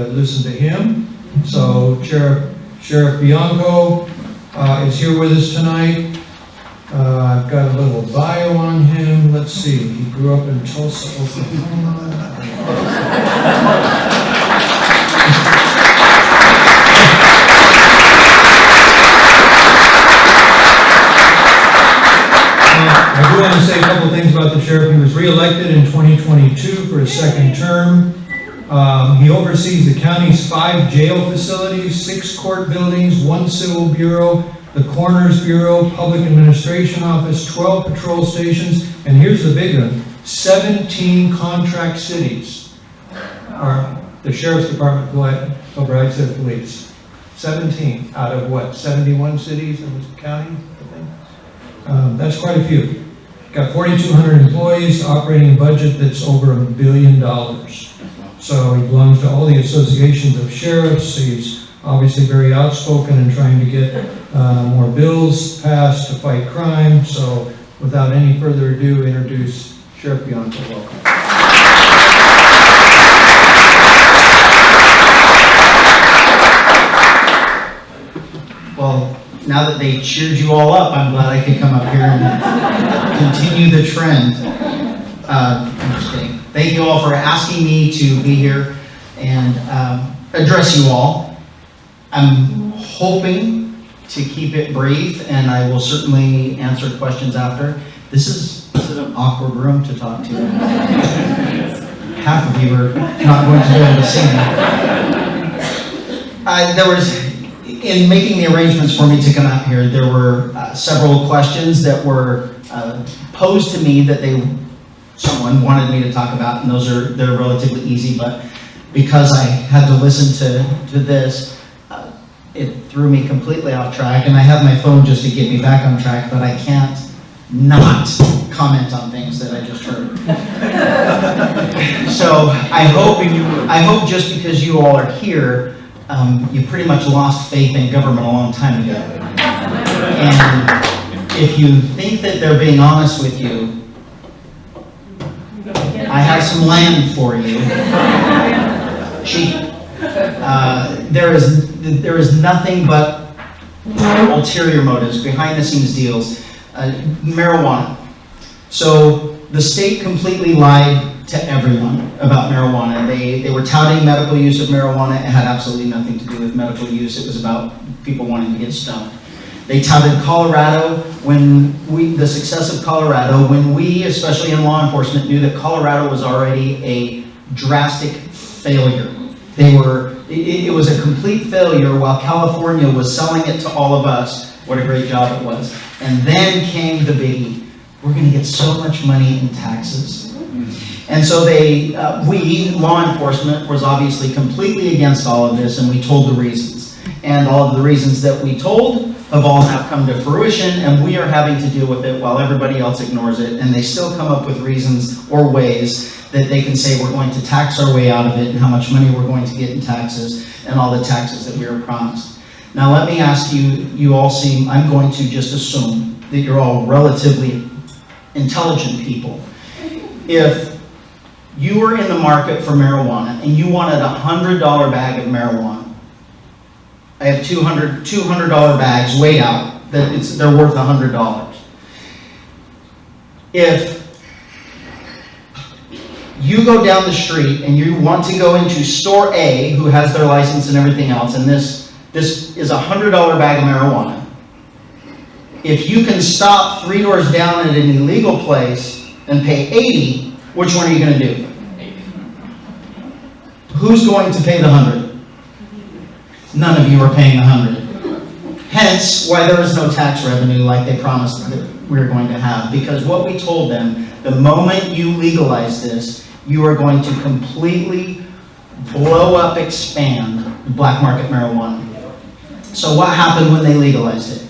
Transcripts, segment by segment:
to listen to him. So Sheriff Bianco is here with us tonight. I've got a little bio on him. Let's see. He grew up in Tulsa, Oklahoma. I do want to say a couple of things about the sheriff. He was re-elected in 2022 for his second term. He oversees the county's 5 jail facilities, 6 court buildings, 1 civil bureau, the Coroner's Bureau, Public Administration Office, 12 patrol stations, and here's the big one, 17 contract cities are the Sheriff's Department provides their police. 17 out of what, 71 cities in the county, I think? That's quite a few. Got 4,200 employees, operating budget that's over $1 billion. So he belongs to all the associations of sheriffs. He's obviously very outspoken in trying to get more bills passed to fight crime. So without any further ado, introduce Sheriff Bianco. Welcome. Well, now that they cheered you all up, I'm glad I could come up here and continue the trend. Interesting. Thank you all for asking me to be here and address you all. I'm hoping to keep it brief, and I will certainly answer questions after. This is an awkward room to talk to. Half of you are not going to be able to see me. In making the arrangements for me to come out here, there were several questions that were posed to me that someone wanted me to talk about, and they're relatively easy, but because I had to listen to this, it threw me completely off track, and I have my phone just to get me back on track, but I can't not comment on things that I just heard. So I hope just because you all are here, you pretty much lost faith in government a long time ago. And if you think that they're being honest with you, I have some land for you. Cheap. There is nothing but ulterior motives, behind the scenes deals. Marijuana. So the state completely lied to everyone about marijuana. They were touting medical use of marijuana. It had absolutely nothing to do with medical use. It was about people wanting to get stoned. They touted Colorado, the success of Colorado, when we, especially in law enforcement, knew that Colorado was already a drastic failure. It was a complete failure while California was selling it to all of us. What a great job it was. And then came the biggie. We're going to get so much money in taxes. And so we, law enforcement, was obviously completely against all of this, and we told the reasons. And all of the reasons that we told have all now come to fruition, and we are having to deal with it while everybody else ignores it, and they still come up with reasons or ways that they can say we're going to tax our way out of it and how much money we're going to get in taxes and all the taxes that we were promised. Now let me ask you all I'm going to just assume that you're all relatively intelligent people. If you were in the market for marijuana and you wanted a $100 bag of marijuana, I have $200 bags weighed out, they're worth $100. If you go down the street and you want to go into store A, who has their license and everything else, and this is a $100 bag of marijuana. If you can stop 3 doors down at an illegal place and pay $80, which one are you going to do? Who's going to pay the $100? None of you are paying $100. Hence, why there is no tax revenue like they promised that we were going to have. Because what we told them, the moment you legalize this, you are going to completely blow up, expand black market marijuana. So what happened when they legalized it?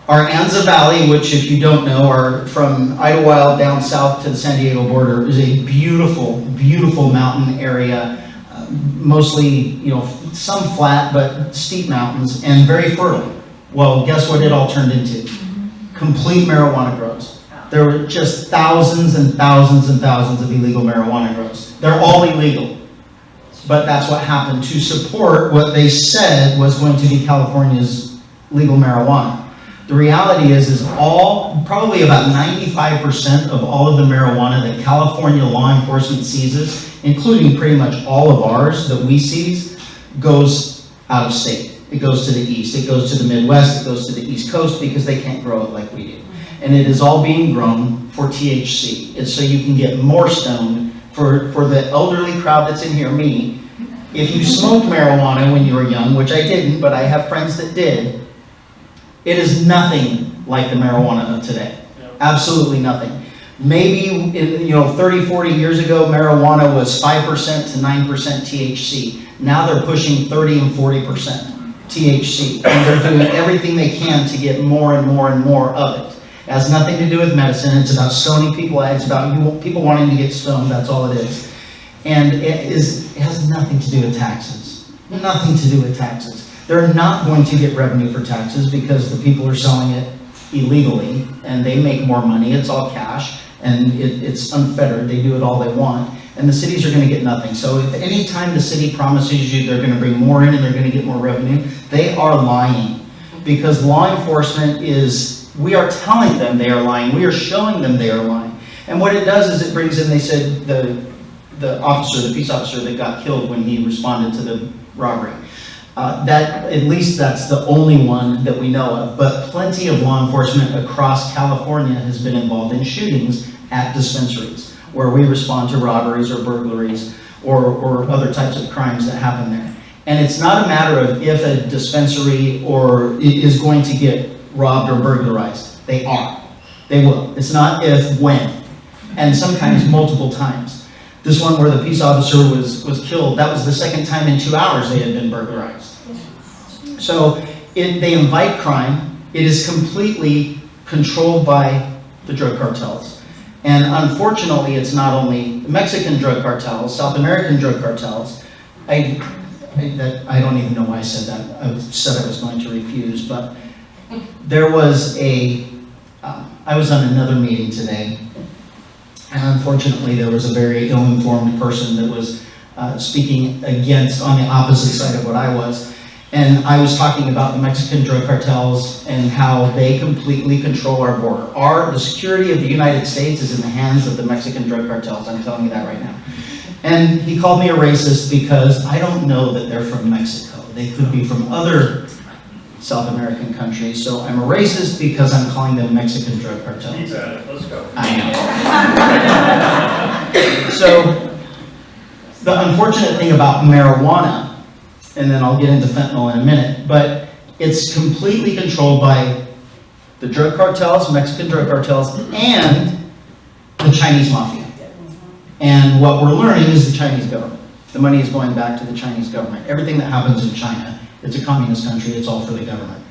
Our Anza Valley, which if you don't know, are from Idlewild down south to the San Diego border, is a beautiful, beautiful mountain area. Mostly, some flat, but steep mountains, and very fertile. Well, guess what it all turned into? Complete marijuana grows. There were just thousands and thousands and thousands of illegal marijuana grows. They're all illegal. but that's what happened to support what they said was going to be California's legal marijuana. The reality is probably about 95% of all of the marijuana that California law enforcement seizes, including pretty much all of ours that we seize, goes out of state. It goes to the east, it goes to the Midwest, it goes to the East Coast because they can't grow it like we do. And it is all being grown for THC. It's so you can get more stoned. For the elderly crowd that's in here, me, if you smoked marijuana when you were young, which I didn't, but I have friends that did, it is nothing like the marijuana of today. Absolutely nothing. Maybe 30, 40 years ago, marijuana was 5% to 9% THC. Now they're pushing 30 and 40% THC. And they're doing everything they can to get more and more and more of it. It has nothing to do with medicine. It's about stoning people. It's about people wanting to get stoned. That's all it is. And it has nothing to do with taxes. Nothing to do with taxes. They're not going to get revenue for taxes because the people are selling it illegally and they make more money. It's all cash and it's unfettered. They do it all they want. And the cities are going to get nothing. So if any time the city promises you they're going to bring more in and they're going to get more revenue, they are lying. Because law enforcement we are telling them they are lying. We are showing them they are lying. And what it does is it brings in, they said, the peace officer that got killed when he responded to the robbery. At least that's the only one that we know of. But plenty of law enforcement across California has been involved in shootings at dispensaries where we respond to robberies or burglaries or other types of crimes that happen there. And it's not a matter of if a dispensary is going to get robbed or burglarized. They are. They will. It's not if, when. And sometimes multiple times. This one where the peace officer was killed, that was the second time in 2 hours they had been burglarized. So they invite crime. It is completely controlled by the drug cartels. And unfortunately, it's not only Mexican drug cartels, South American drug cartels. I don't even know why I said that. I said I was going to refuse, but there was I was on another meeting today, and unfortunately there was a very ill-informed person that was speaking on the opposite side of what I was. And I was talking about the Mexican drug cartels and how they completely control our border. The security of the United States is in the hands of the Mexican drug cartels. I'm telling you that right now. And he called me a racist because I don't know that they're from Mexico. They could be from other South American countries. So I'm a racist because I'm calling them Mexican drug cartels. He's at it. Let's go. I know. So the unfortunate thing about marijuana, and then I'll get into fentanyl in a minute, but it's completely controlled by the drug cartels, Mexican drug cartels, and the Chinese mafia. And what we're learning is the Chinese government. The money is going back to the Chinese government. Everything that happens in China, it's a communist country, it's all for the government.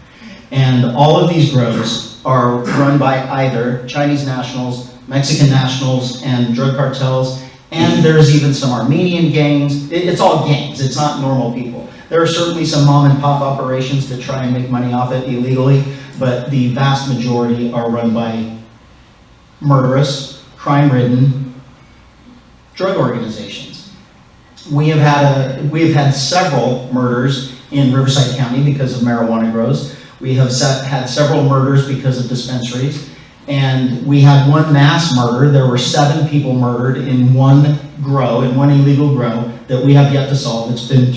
And all of these grows are run by either Chinese nationals, Mexican nationals, and drug cartels, and there's even some Armenian gangs. It's all gangs, it's not normal people. There are certainly some mom and pop operations that try and make money off it illegally, but the vast majority are run by murderous, crime-ridden drug organizations. We have had several murders in Riverside County because of marijuana grows. We have had several murders because of dispensaries. And we had one mass murder. There were 7 people murdered in one illegal grow that we have yet to solve. It's been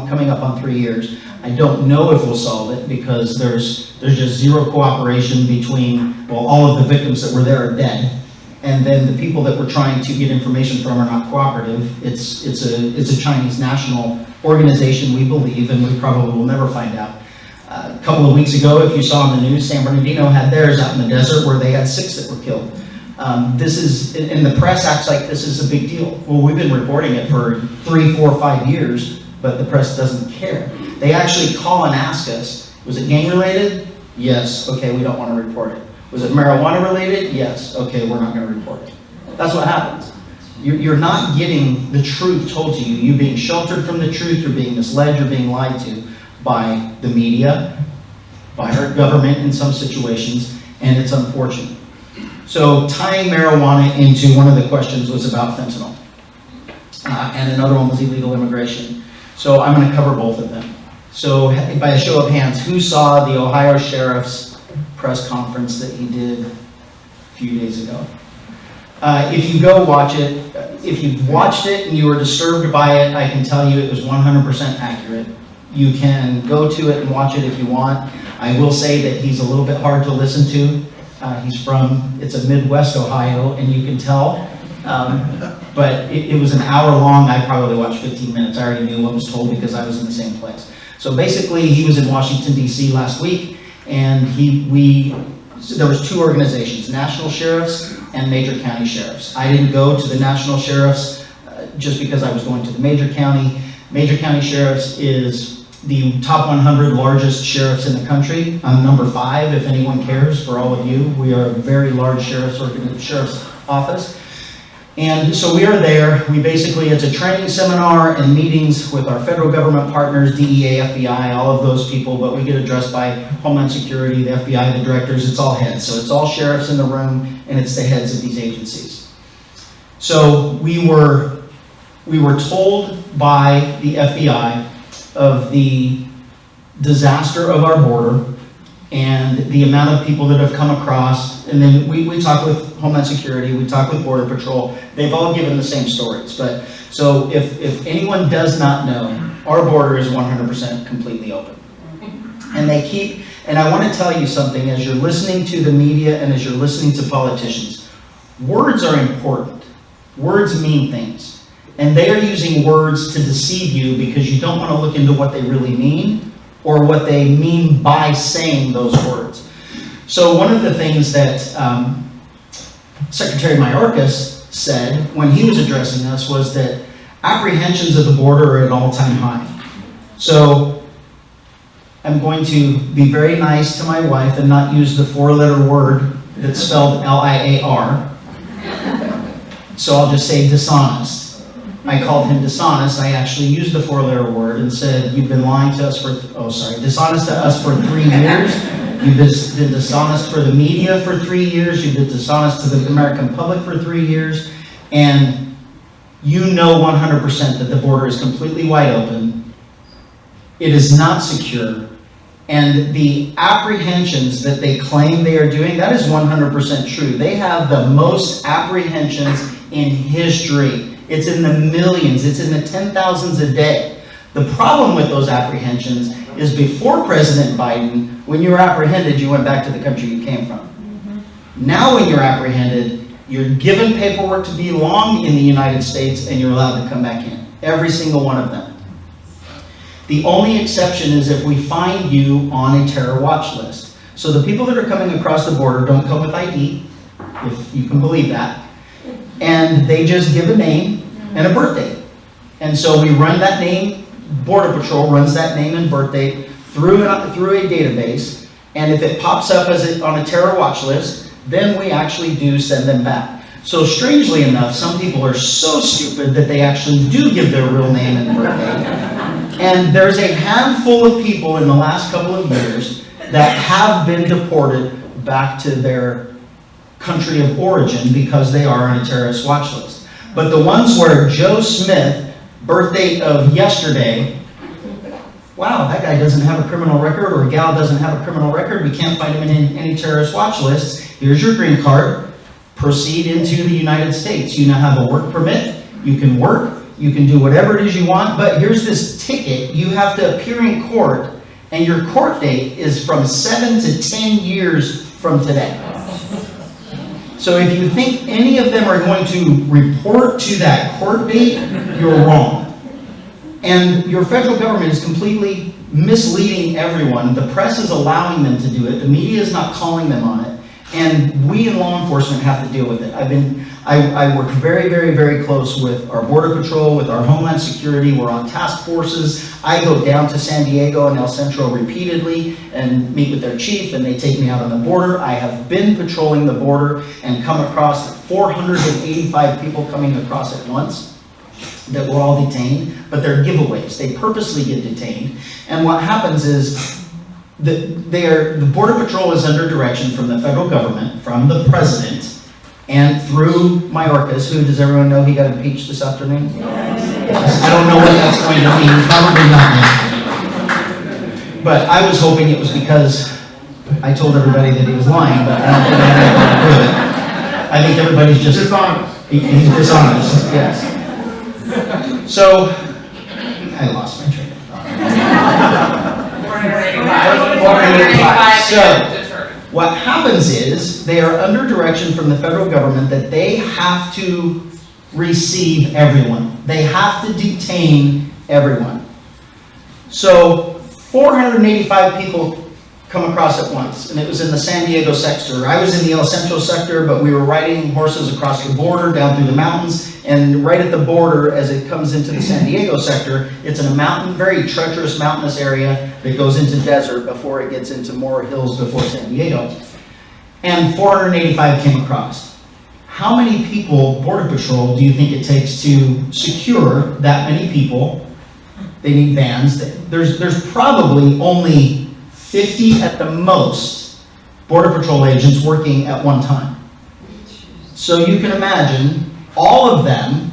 coming up on 3 years. I don't know if we'll solve it because there's just zero cooperation between, all of the victims that were there are dead. And then the people that we're trying to get information from are not cooperative. It's a Chinese national organization, we believe, and we probably will never find out. A couple of weeks ago, if you saw in the news, San Bernardino had theirs out in the desert where they had 6 that were killed. And the press acts like this is a big deal. Well, we've been reporting it for 3, 4, 5 years, but the press doesn't care. They actually call and ask us, was it gang related? Yes, okay, we don't want to report it. Was it marijuana related? Yes, okay, we're not going to report it. That's what happens. You're not getting the truth told to you. You're being sheltered from the truth, you're being misled, you're being lied to by the media, by our government in some situations, and it's unfortunate. So tying marijuana into one of the questions was about fentanyl. and another one was illegal immigration. So I'm going to cover both of them. So by a show of hands, who saw the Ohio Sheriff's press conference that he did a few days ago? If you go watch it, if you've watched it and you were disturbed by it, I can tell you it was 100% accurate. You can go to it and watch it if you want. I will say that he's a little bit hard to listen to. It's a Midwest Ohio, and you can tell. But it was an hour long. I probably watched 15 minutes. I already knew what was told because I was in the same place. So basically, he was in Washington, D.C. last week, and there was two organizations, national sheriffs and major county sheriffs. I didn't go to the national sheriffs just because I was going to the major county. Major county sheriffs is the top 100 largest sheriffs in the country. I'm number 5, if anyone cares, for all of you. We are a very large sheriff's office. And so we are there. It's a training seminar and meetings with our federal government partners, DEA, FBI, all of those people, but we get addressed by Homeland Security, the FBI, the directors, it's all heads. So it's all sheriffs in the room, and it's the heads of these agencies. So we were told by the FBI of the disaster of our border and the amount of people that have come across, and then we talk with Homeland Security, we talk with Border Patrol, they've all given the same stories. But so if anyone does not know, our border is 100% completely open. And I want to tell you something, as you're listening to the media and as you're listening to politicians, words are important. Words mean things. And they are using words to deceive you because you don't want to look into what they really mean or what they mean by saying those words. So one of the things that Secretary Mayorkas said when he was addressing us was that apprehensions at the border are at an all-time high. So I'm going to be very nice to my wife and not use the 4-letter word that's spelled L-I-A-R. So I'll just say dishonest. I called him dishonest. I actually used the 4-letter word and said, you've been lying to us dishonest to us for 3 years. You've been dishonest for the media for 3 years. You've been dishonest to the American public for 3 years. And you know 100% that the border is completely wide open. It is not secure. And the apprehensions that they claim they are doing, that is 100% true. They have the most apprehensions in history. It's in the millions. It's in the 10,000s a day. The problem with those apprehensions is before President Biden, when you were apprehended, you went back to the country you came from. Now when you're apprehended, you're given paperwork to belong in the United States and you're allowed to come back in. Every single one of them. The only exception is if we find you on a terror watch list. So the people that are coming across the border don't come with ID, if you can believe that. And they just give a name and a birth date. And so we run that name, Border Patrol runs that name and birth date through a database, and if it pops up as on a terror watch list, then we actually do send them back. So strangely enough, some people are so stupid that they actually do give their real name and birth date. And there's a handful of people in the last couple of years that have been deported back to their country of origin because they are on a terrorist watch list. But the ones where Joe Smith, birth date of yesterday, wow, that guy doesn't have a criminal record, or a gal doesn't have a criminal record, we can't find him in any terrorist watch lists. Here's your green card, proceed into the United States. You now have a work permit, you can work, you can do whatever it is you want, but here's this ticket, you have to appear in court, and your court date is from 7 to 10 years from today. So if you think any of them are going to report to that court date, you're wrong. And your federal government is completely misleading everyone. The press is allowing them to do it. The media is not calling them on it. And we in law enforcement have to deal with it. I work very, very, very close with our Border Patrol, with our Homeland Security. We're on task forces. I go down to San Diego and El Centro repeatedly and meet with their chief, and they take me out on the border. I have been patrolling the border and come across 485 people coming across at once that were all detained, but they're giveaways. They purposely get detained. And what happens is the Border Patrol is under direction from the federal government, from the president, and through Mayorkas, who, does everyone know he got impeached this afternoon? Yes. I don't know what that's going to mean, probably nothing. But I was hoping it was because I told everybody that he was lying, but I don't think I had anything to prove it. I think everybody's just dishonest. He's dishonest, yes. So, I lost my train of thought. 485. So, what happens is, they are under direction from the federal government that they have to receive everyone. They have to detain everyone. So, 485 people come across at once, and it was in the San Diego sector. I was in the El Centro sector, but we were riding horses across the border, down through the mountains, and right at the border, as it comes into the San Diego sector, it's in a mountain, very treacherous mountainous area that goes into desert before it gets into more hills before San Diego. And 485 came across. How many people, Border Patrol, do you think it takes to secure that many people? They need vans. There's probably only 50 at the most Border Patrol agents working at one time. So you can imagine all of them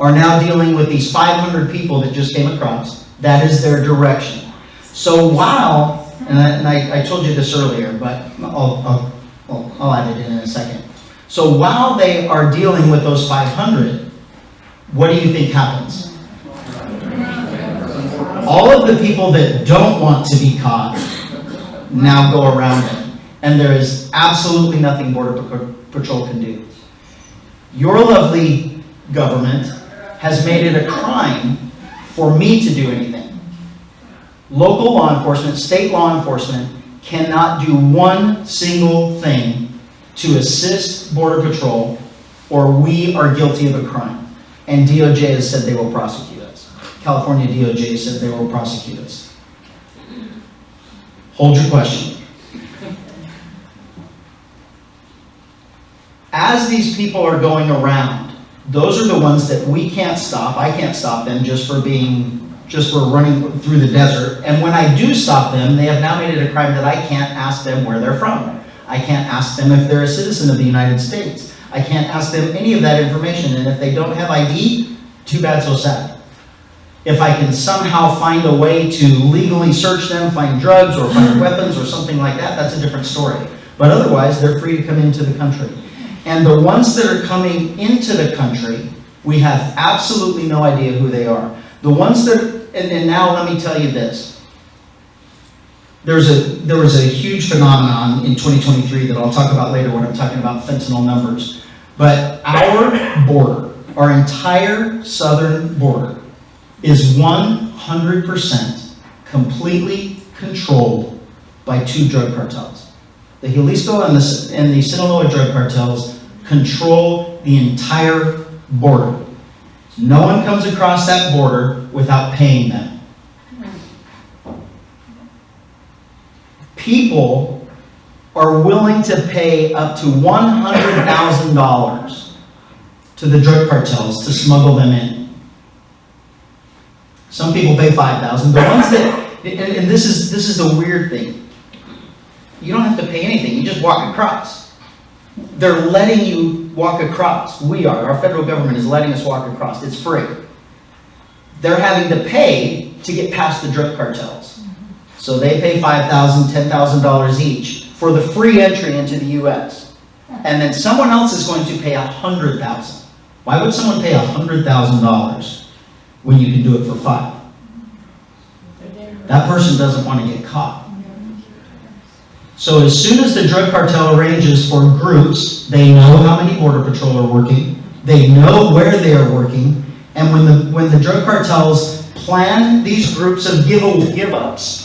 are now dealing with these 500 people that just came across. That is their direction. So while, and I told you this earlier, but I'll add it in a second. So while they are dealing with those 500, what do you think happens? All of the people that don't want to be caught now go around it. And there is absolutely nothing Border Patrol can do. Your lovely government has made it a crime for me to do anything. Local law enforcement, state law enforcement cannot do one single thing to assist Border Patrol, or we are guilty of a crime. And DOJ has said they will prosecute us. California DOJ said they will prosecute us. Hold your question. As these people are going around, those are the ones that we can't stop. I can't stop them just for running through the desert. And when I do stop them, they have now made it a crime that I can't ask them where they're from. I can't ask them if they're a citizen of the United States. I can't ask them any of that information. And if they don't have ID, too bad, so sad. If I can somehow find a way to legally search them, find drugs or find weapons or something like that, that's a different story. But otherwise, they're free to come into the country. And the ones that are coming into the country, we have absolutely no idea who they are. The ones that, and now let me tell you this. There was a huge phenomenon in 2023 that I'll talk about later when I'm talking about fentanyl numbers. But our border, our entire southern border, is 100% completely controlled by two drug cartels. The Jalisco and the Sinaloa drug cartels control the entire border. No one comes across that border without paying them. People are willing to pay up to $100,000 to the drug cartels to smuggle them in. Some people pay $5,000. The ones that, and this is the weird thing. You don't have to pay anything. You just walk across. They're letting you walk across. Our federal government is letting us walk across. It's free. They're having to pay to get past the drug cartels. So they pay $5,000, $10,000 each for the free entry into the U.S. And then someone else is going to pay $100,000. Why would someone pay $100,000 when you can do it for $5,000? That person doesn't want to get caught. So as soon as the drug cartel arranges for groups, they know how many Border Patrol are working, they know where they are working, and when the drug cartels plan these groups of give-ups,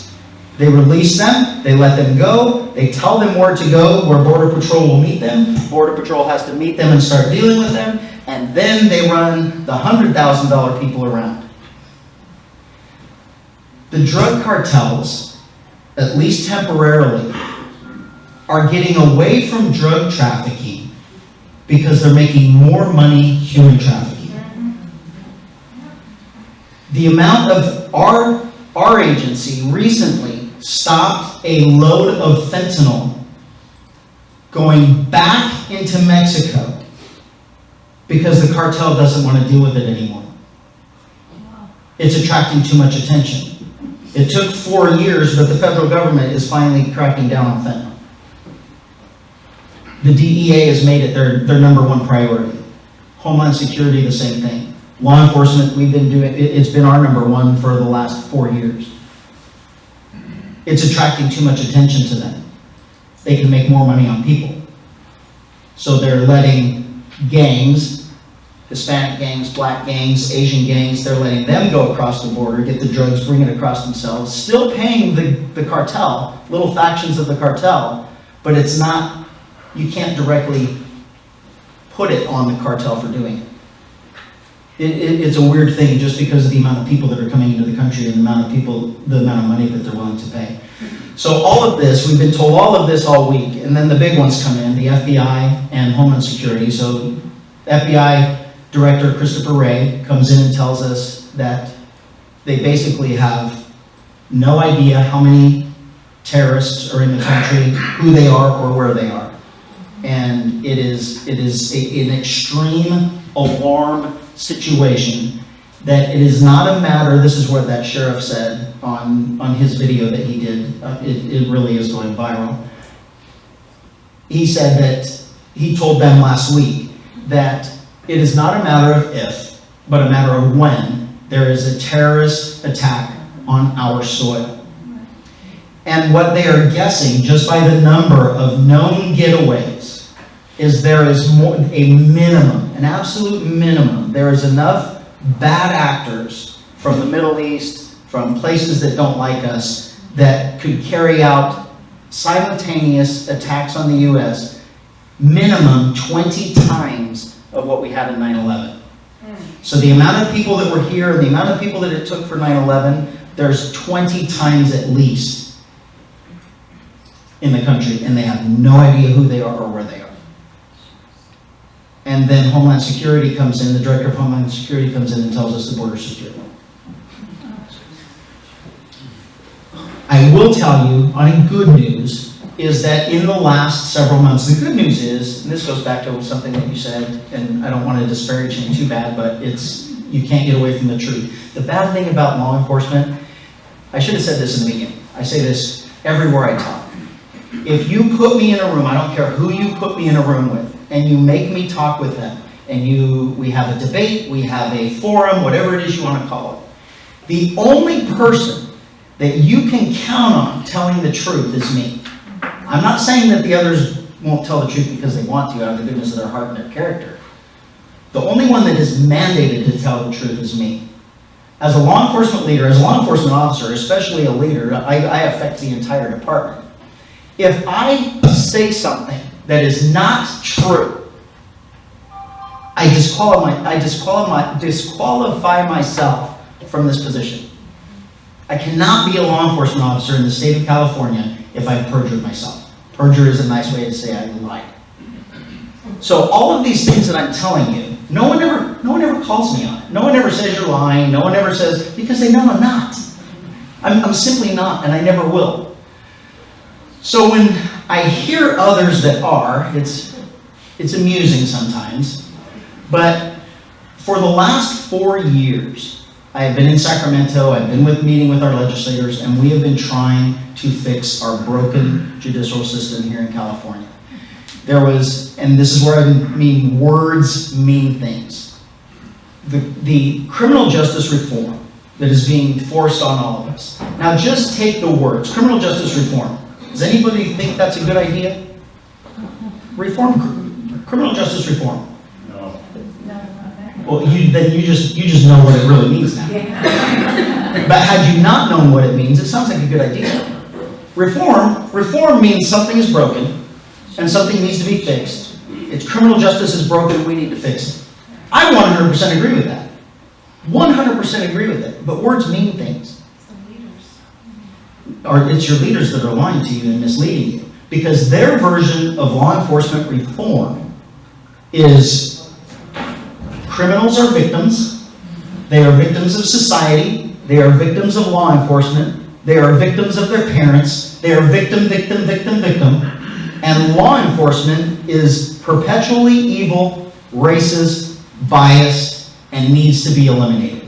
they release them, they let them go, they tell them where to go, where Border Patrol will meet them, Border Patrol has to meet them and start dealing with them, and then they run the $100,000 people around. The drug cartels, at least temporarily, are getting away from drug trafficking because they're making more money human trafficking. The amount of our agency recently stopped a load of fentanyl going back into Mexico because the cartel doesn't want to deal with it anymore. It's attracting too much attention. It took 4 years, but the federal government is finally cracking down on fentanyl. The DEA has made it their number one priority. Homeland Security, the same thing. Law enforcement, it's been our number one for the last 4 years. It's attracting too much attention to them. They can make more money on people. So they're letting gangs, Hispanic gangs, black gangs, Asian gangs, they're letting them go across the border, get the drugs, bring it across themselves, still paying the cartel, little factions of the cartel, but it's not, you can't directly put it on the cartel for doing it. It's a weird thing just because of the amount of people that are coming into the country and the amount of money that they're willing to pay. So all of this, we've been told all of this all week, and then the big ones come in, the FBI and Homeland Security. So FBI Director Christopher Wray comes in and tells us that they basically have no idea how many terrorists are in the country, who they are, or where they are. And it is an extreme alarm situation that it is not a matter, this is what that sheriff said on his video that he did, it really is going viral. He said that, he told them last week that it is not a matter of if, but a matter of when there is a terrorist attack on our soil. And what they are guessing, just by the number of known getaways, is there is a minimum, an absolute minimum. There is enough bad actors from the Middle East, from places that don't like us, that could carry out simultaneous attacks on the U.S., minimum 20 times of what we had in 9/11. So the amount of people that were here, and the amount of people that it took for 9/11, there's 20 times at least in the country, and they have no idea who they are or where they are. And then Homeland Security comes in, the Director of Homeland Security comes in and tells us the border's secure. I will tell you, on good news, is that in the last several months, the good news is, and this goes back to something that you said, and I don't want to disparage him too bad, but you can't get away from the truth. The bad thing about law enforcement, I should have said this in the beginning. I say this everywhere I talk. If you put me in a room, I don't care who you put me in a room with, and you make me talk with them, and we have a debate, we have a forum, whatever it is you want to call it, the only person that you can count on telling the truth is me. I'm not saying that the others won't tell the truth because they want to out of the goodness of their heart and their character. The only one that is mandated to tell the truth is me. As a law enforcement leader, as a law enforcement officer, especially a leader, I affect the entire department. If I say something that is not true, I disqualify myself from this position. I cannot be a law enforcement officer in the state of California if I've perjured myself. Perjure is a nice way to say I lied. So all of these things that I'm telling you, no one ever calls me on it. No one ever says you're lying. No one ever says, because they know I'm not. I'm simply not, and I never will. So when I hear others that are, it's amusing sometimes. But for the last 4 years, I have been in Sacramento, I've been meeting with our legislators, and we have been trying to fix our broken judicial system here in California. And this is where I mean words mean things. The criminal justice reform that is being forced on all of us. Now just take the words, criminal justice reform. Does anybody think that's a good idea? Criminal justice reform. Well, then you just know what it really means now. But had you not known what it means, it sounds like a good idea. Reform means something is broken and something needs to be fixed. It's criminal justice is broken, we need to fix it. I 100% agree with that. 100% agree with it. But words mean things. Or it's your leaders that are lying to you and misleading you. Because their version of law enforcement reform is criminals are victims. They are victims of society. They are victims of law enforcement. They are victims of their parents. They are victim. And law enforcement is perpetually evil, racist, biased, and needs to be eliminated.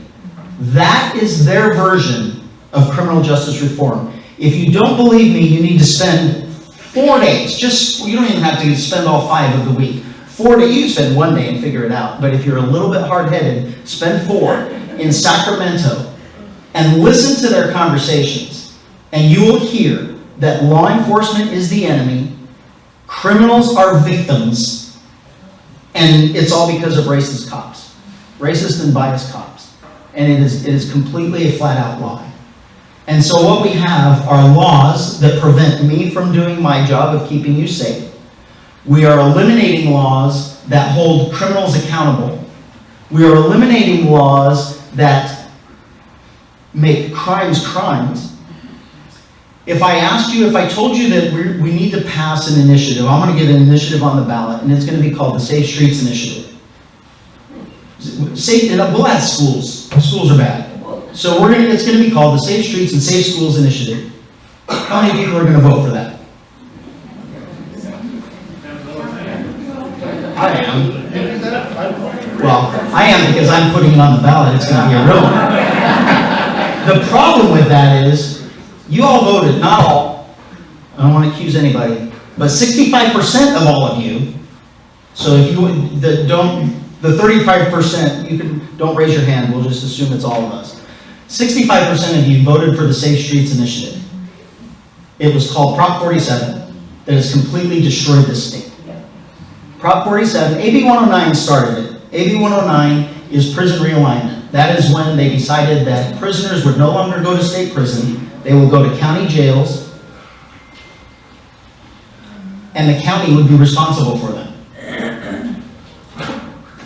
That is their version of criminal justice reform. If you don't believe me, you need to spend 4 days. You don't even have to spend all 5 of the week. 4 days, you spend 1 day and figure it out. But if you're a little bit hard-headed, spend 4 in Sacramento and listen to their conversations. And you will hear that law enforcement is the enemy, criminals are victims, and it's all because of racist cops. Racist and biased cops. And it is completely a flat-out lie. And so what we have are laws that prevent me from doing my job of keeping you safe. We are eliminating laws that hold criminals accountable. We are eliminating laws that make crimes crimes. If I told you that we need to pass an initiative, I'm going to get an initiative on the ballot, and it's going to be called the Safe Streets Initiative. We'll add schools. Schools are bad. So it's going to be called the Safe Streets and Safe Schools Initiative. How many people are going to vote for that? I am. Well, I am because I'm putting it on the ballot. It's going to be a real one. The problem with that is, you all voted, not all. I don't want to accuse anybody, but 65% of all of you. So if you the 35%, don't raise your hand. We'll just assume it's all of us. 65% of you voted for the Safe Streets Initiative. It was called Prop 47 that has completely destroyed this state. Prop 47, AB 109 started it. AB 109 is prison realignment. That is when they decided that prisoners would no longer go to state prison. They will go to county jails, and the county would be responsible for them.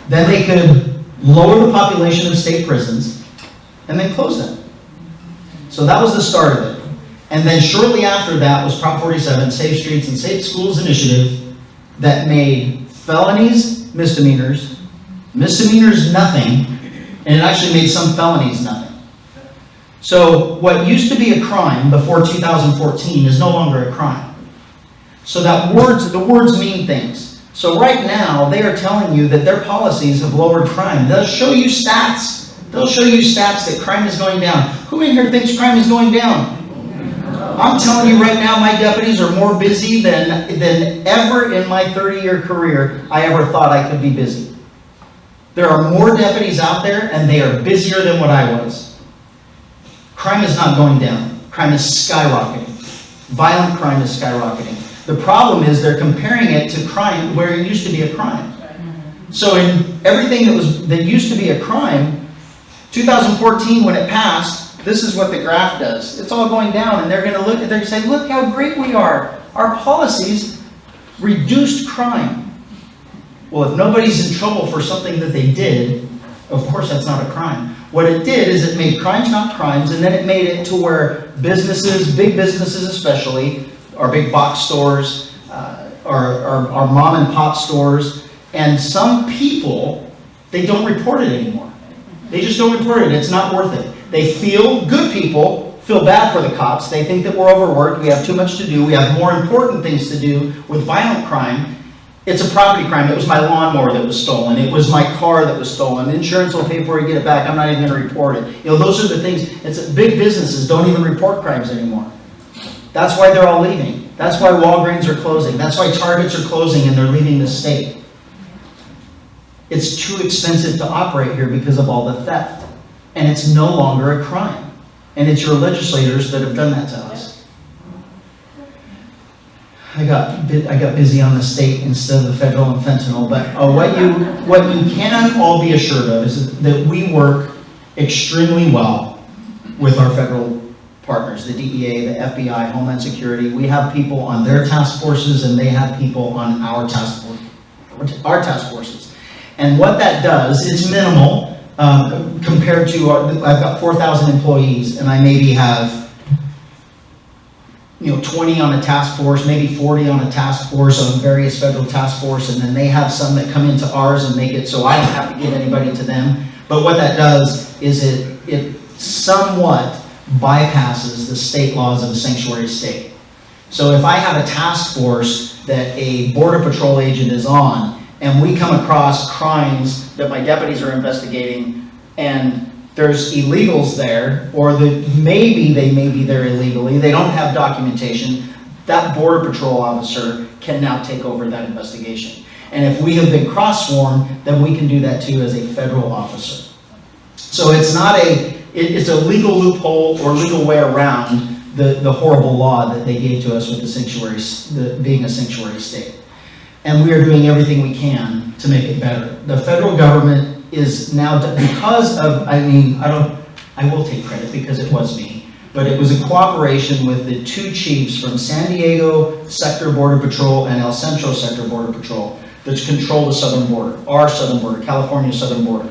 Then they could lower the population of state prisons and then close them. So that was the start of it. And then shortly after that was Prop 47, Safe Streets and Safe Schools Initiative, that made felonies misdemeanors, misdemeanors nothing, and it actually made some felonies nothing. So what used to be a crime before 2014 is no longer a crime. So the words mean things. So right now, they are telling you that their policies have lowered crime. They'll show you stats. They'll show you stats that crime is going down. Who in here thinks crime is going down? I'm telling you right now, my deputies are more busy than ever in my 30-year career I ever thought I could be busy. There are more deputies out there, and they are busier than what I was. Crime is not going down. Crime is skyrocketing. Violent crime is skyrocketing. The problem is they're comparing it to crime where it used to be a crime. So in everything that used to be a crime, 2014 when it passed, this is what the graph does. It's all going down, and they're going to look at it and say, look how great we are. Our policies reduced crime. Well, if nobody's in trouble for something that they did, of course that's not a crime. What it did is it made crimes not crimes, and then it made it to where businesses, big businesses especially, our big box stores, our mom and pop stores, and some people, they don't report it anymore. They just don't report it. It's not worth it. Good people feel bad for the cops. They think that we're overworked. We have too much to do. We have more important things to do with violent crime. It's a property crime. It was my lawnmower that was stolen. It was my car that was stolen. Insurance will pay for it, get it back. I'm not even going to report it. Those are the things. Big businesses don't even report crimes anymore. That's why they're all leaving. That's why Walgreens are closing. That's why Targets are closing and they're leaving the state. It's too expensive to operate here because of all the theft. And it's no longer a crime. And it's your legislators that have done that to us. I got busy on the state instead of the federal and fentanyl, but what you can all be assured of is that we work extremely well with our federal partners, the DEA, the FBI, Homeland Security. We have people on their task forces, and they have people on our task forces. And what that does, it's minimal compared to I've got 4,000 employees, and I maybe have 20 on a task force, maybe 40 on a task force on various federal task force, and then they have some that come into ours and make it so I don't have to give anybody to them. But what that does is it somewhat bypasses the state laws of a sanctuary state. So if I have a task force that a Border Patrol agent is on, and we come across crimes that my deputies are investigating, and there's illegals there, or maybe they may be there illegally, they don't have documentation, that Border Patrol officer can now take over that investigation. And if we have been cross-sworn, then we can do that too as a federal officer. So it's not it's a legal loophole or legal way around the horrible law that they gave to us with being a sanctuary state. And we are doing everything we can to make it better. The federal government is now, because of, I will take credit because it was me, but it was a cooperation with the two chiefs from San Diego Sector Border Patrol and El Centro Sector Border Patrol that control the southern border, our southern border, California southern border.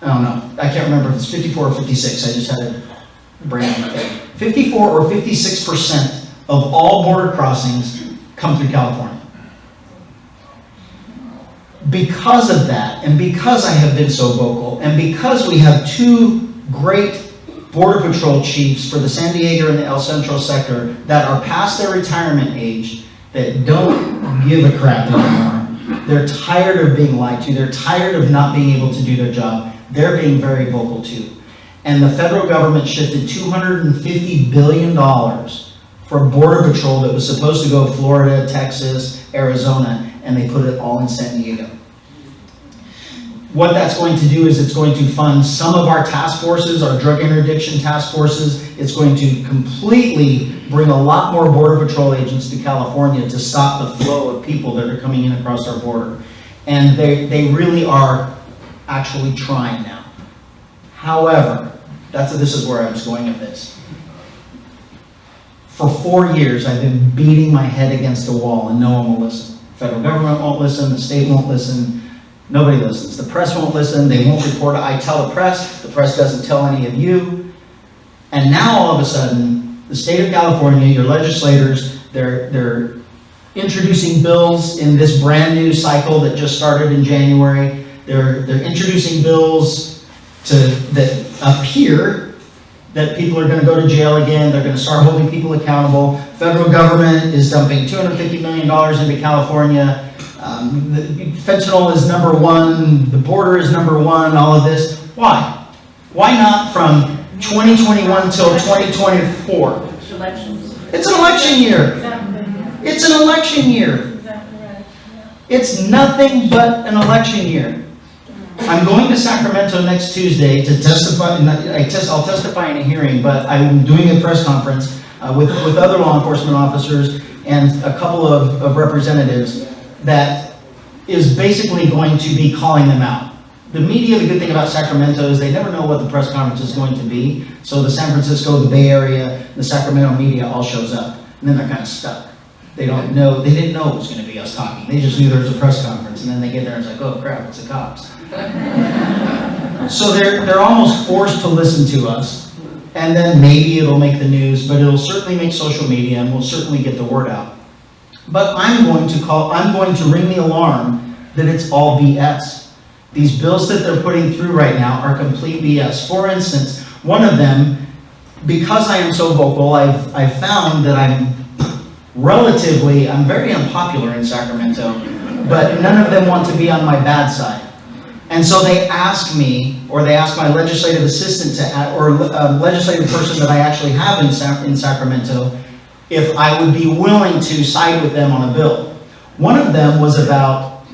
I don't know, I can't remember if it's 54 or 56, I just had a brain thing. 54 or 56% of all border crossings come through California. Because of that, and because I have been so vocal, and because we have two great Border Patrol chiefs for the San Diego and the El Centro sector that are past their retirement age, that don't give a crap anymore. They're tired of being lied to. They're tired of not being able to do their job. They're being very vocal too. And the federal government shifted $250 billion for Border Patrol that was supposed to go Florida, Texas, Arizona, and they put it all in San Diego. What that's going to do is it's going to fund some of our task forces, our drug interdiction task forces. It's going to completely bring a lot more Border Patrol agents to California to stop the flow of people that are coming in across our border. And they really are actually trying now. However, this is where I was going with this. For 4 years, I've been beating my head against the wall and no one will listen. The federal government won't listen, the state won't listen, nobody listens. The press won't listen, they won't report it. I tell the press doesn't tell any of you. And now all of a sudden, the state of California, your legislators, they're introducing bills in this brand new cycle that just started in January. They're introducing bills that appear that people are going to go to jail again. They're going to start holding people accountable. Federal government is dumping $250 million into California. Fentanyl is number one. The border is number one. All of this. Why? Why not from 2021 till 2024? It's an election year. It's an election year. It's nothing but an election year. I'm going to Sacramento next Tuesday to testify. I'll testify in a hearing, but I'm doing a press conference with other law enforcement officers and a couple of representatives that is basically going to be calling them out. The media, the good thing about Sacramento is they never know what the press conference is going to be. So the San Francisco, the Bay Area, the Sacramento media all shows up, and then they're kind of stuck. They don't know. They didn't know it was going to be us talking. They just knew there was a press conference, and then they get there and it's like, oh crap, it's the cops. So they're almost forced to listen to us, and then maybe it'll make the news, but it'll certainly make social media, and we'll certainly get the word out. But I'm going to ring the alarm that it's all BS. These bills that they're putting through right now are complete BS. For instance, one of them, because I am so vocal, I've found that I'm very unpopular in Sacramento, but none of them want to be on my bad side. And so they ask me, or they ask my legislative assistant or legislative person that I actually have in Sacramento, if I would be willing to side with them on a bill. One of them was about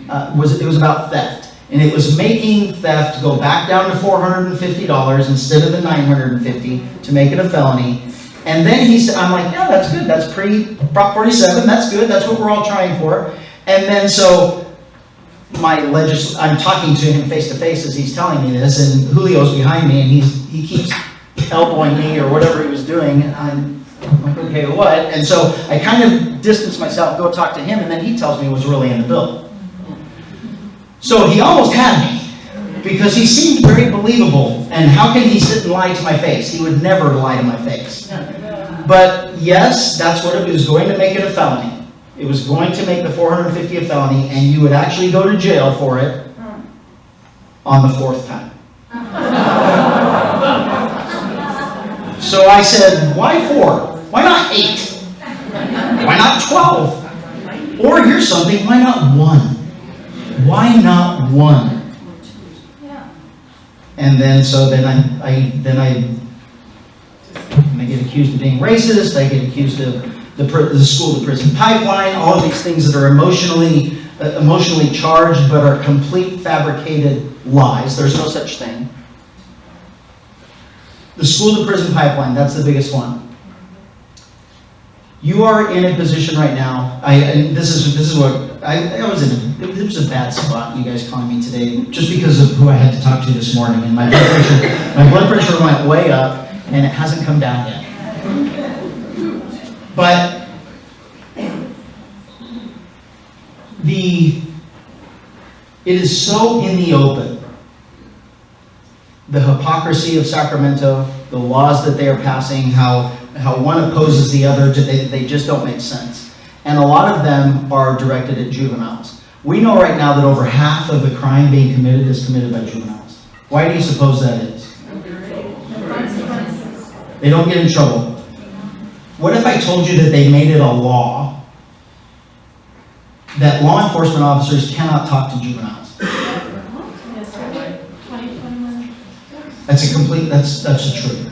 theft. And it was making theft go back down to $450 instead of the $950 to make it a felony. And then he said, I'm like, yeah, that's good. That's Prop 47. That's good. That's what we're all trying for. And then so I'm talking to him face to face as he's telling me this, and Julio's behind me, and he keeps elbowing me or whatever he was doing. And I'm like, okay, what? And so I kind of distance myself, go talk to him, and then he tells me what's really in the bill. So he almost had me, because he seemed very believable. And how can he sit and lie to my face? He would never lie to my face. But yes, that's what it was going to make it a felony. It was going to make the $450 a felony, and you would actually go to jail for it on the 4th time. So I said, why 4? Why not 8? Why not 12? Or here's something, why not 1? Why not 1? And then, so then I get accused of being racist, I get accused of the school to prison pipeline, all of these things that are emotionally charged but are complete fabricated lies. There's no such thing. The school to prison pipeline, that's the biggest one. You are in a position right now, it was a bad spot, you guys calling me today, just because of who I had to talk to this morning, and my blood pressure went way up, and it hasn't come down yet. But it is so in the open, the hypocrisy of Sacramento, the laws that they are passing, how one opposes the other, they just don't make sense. And a lot of them are directed at juveniles. We know right now that over half of the crime being committed is committed by juveniles. Why do you suppose that is? They don't get in trouble. What if I told you that they made it a law that law enforcement officers cannot talk to juveniles? That's the truth.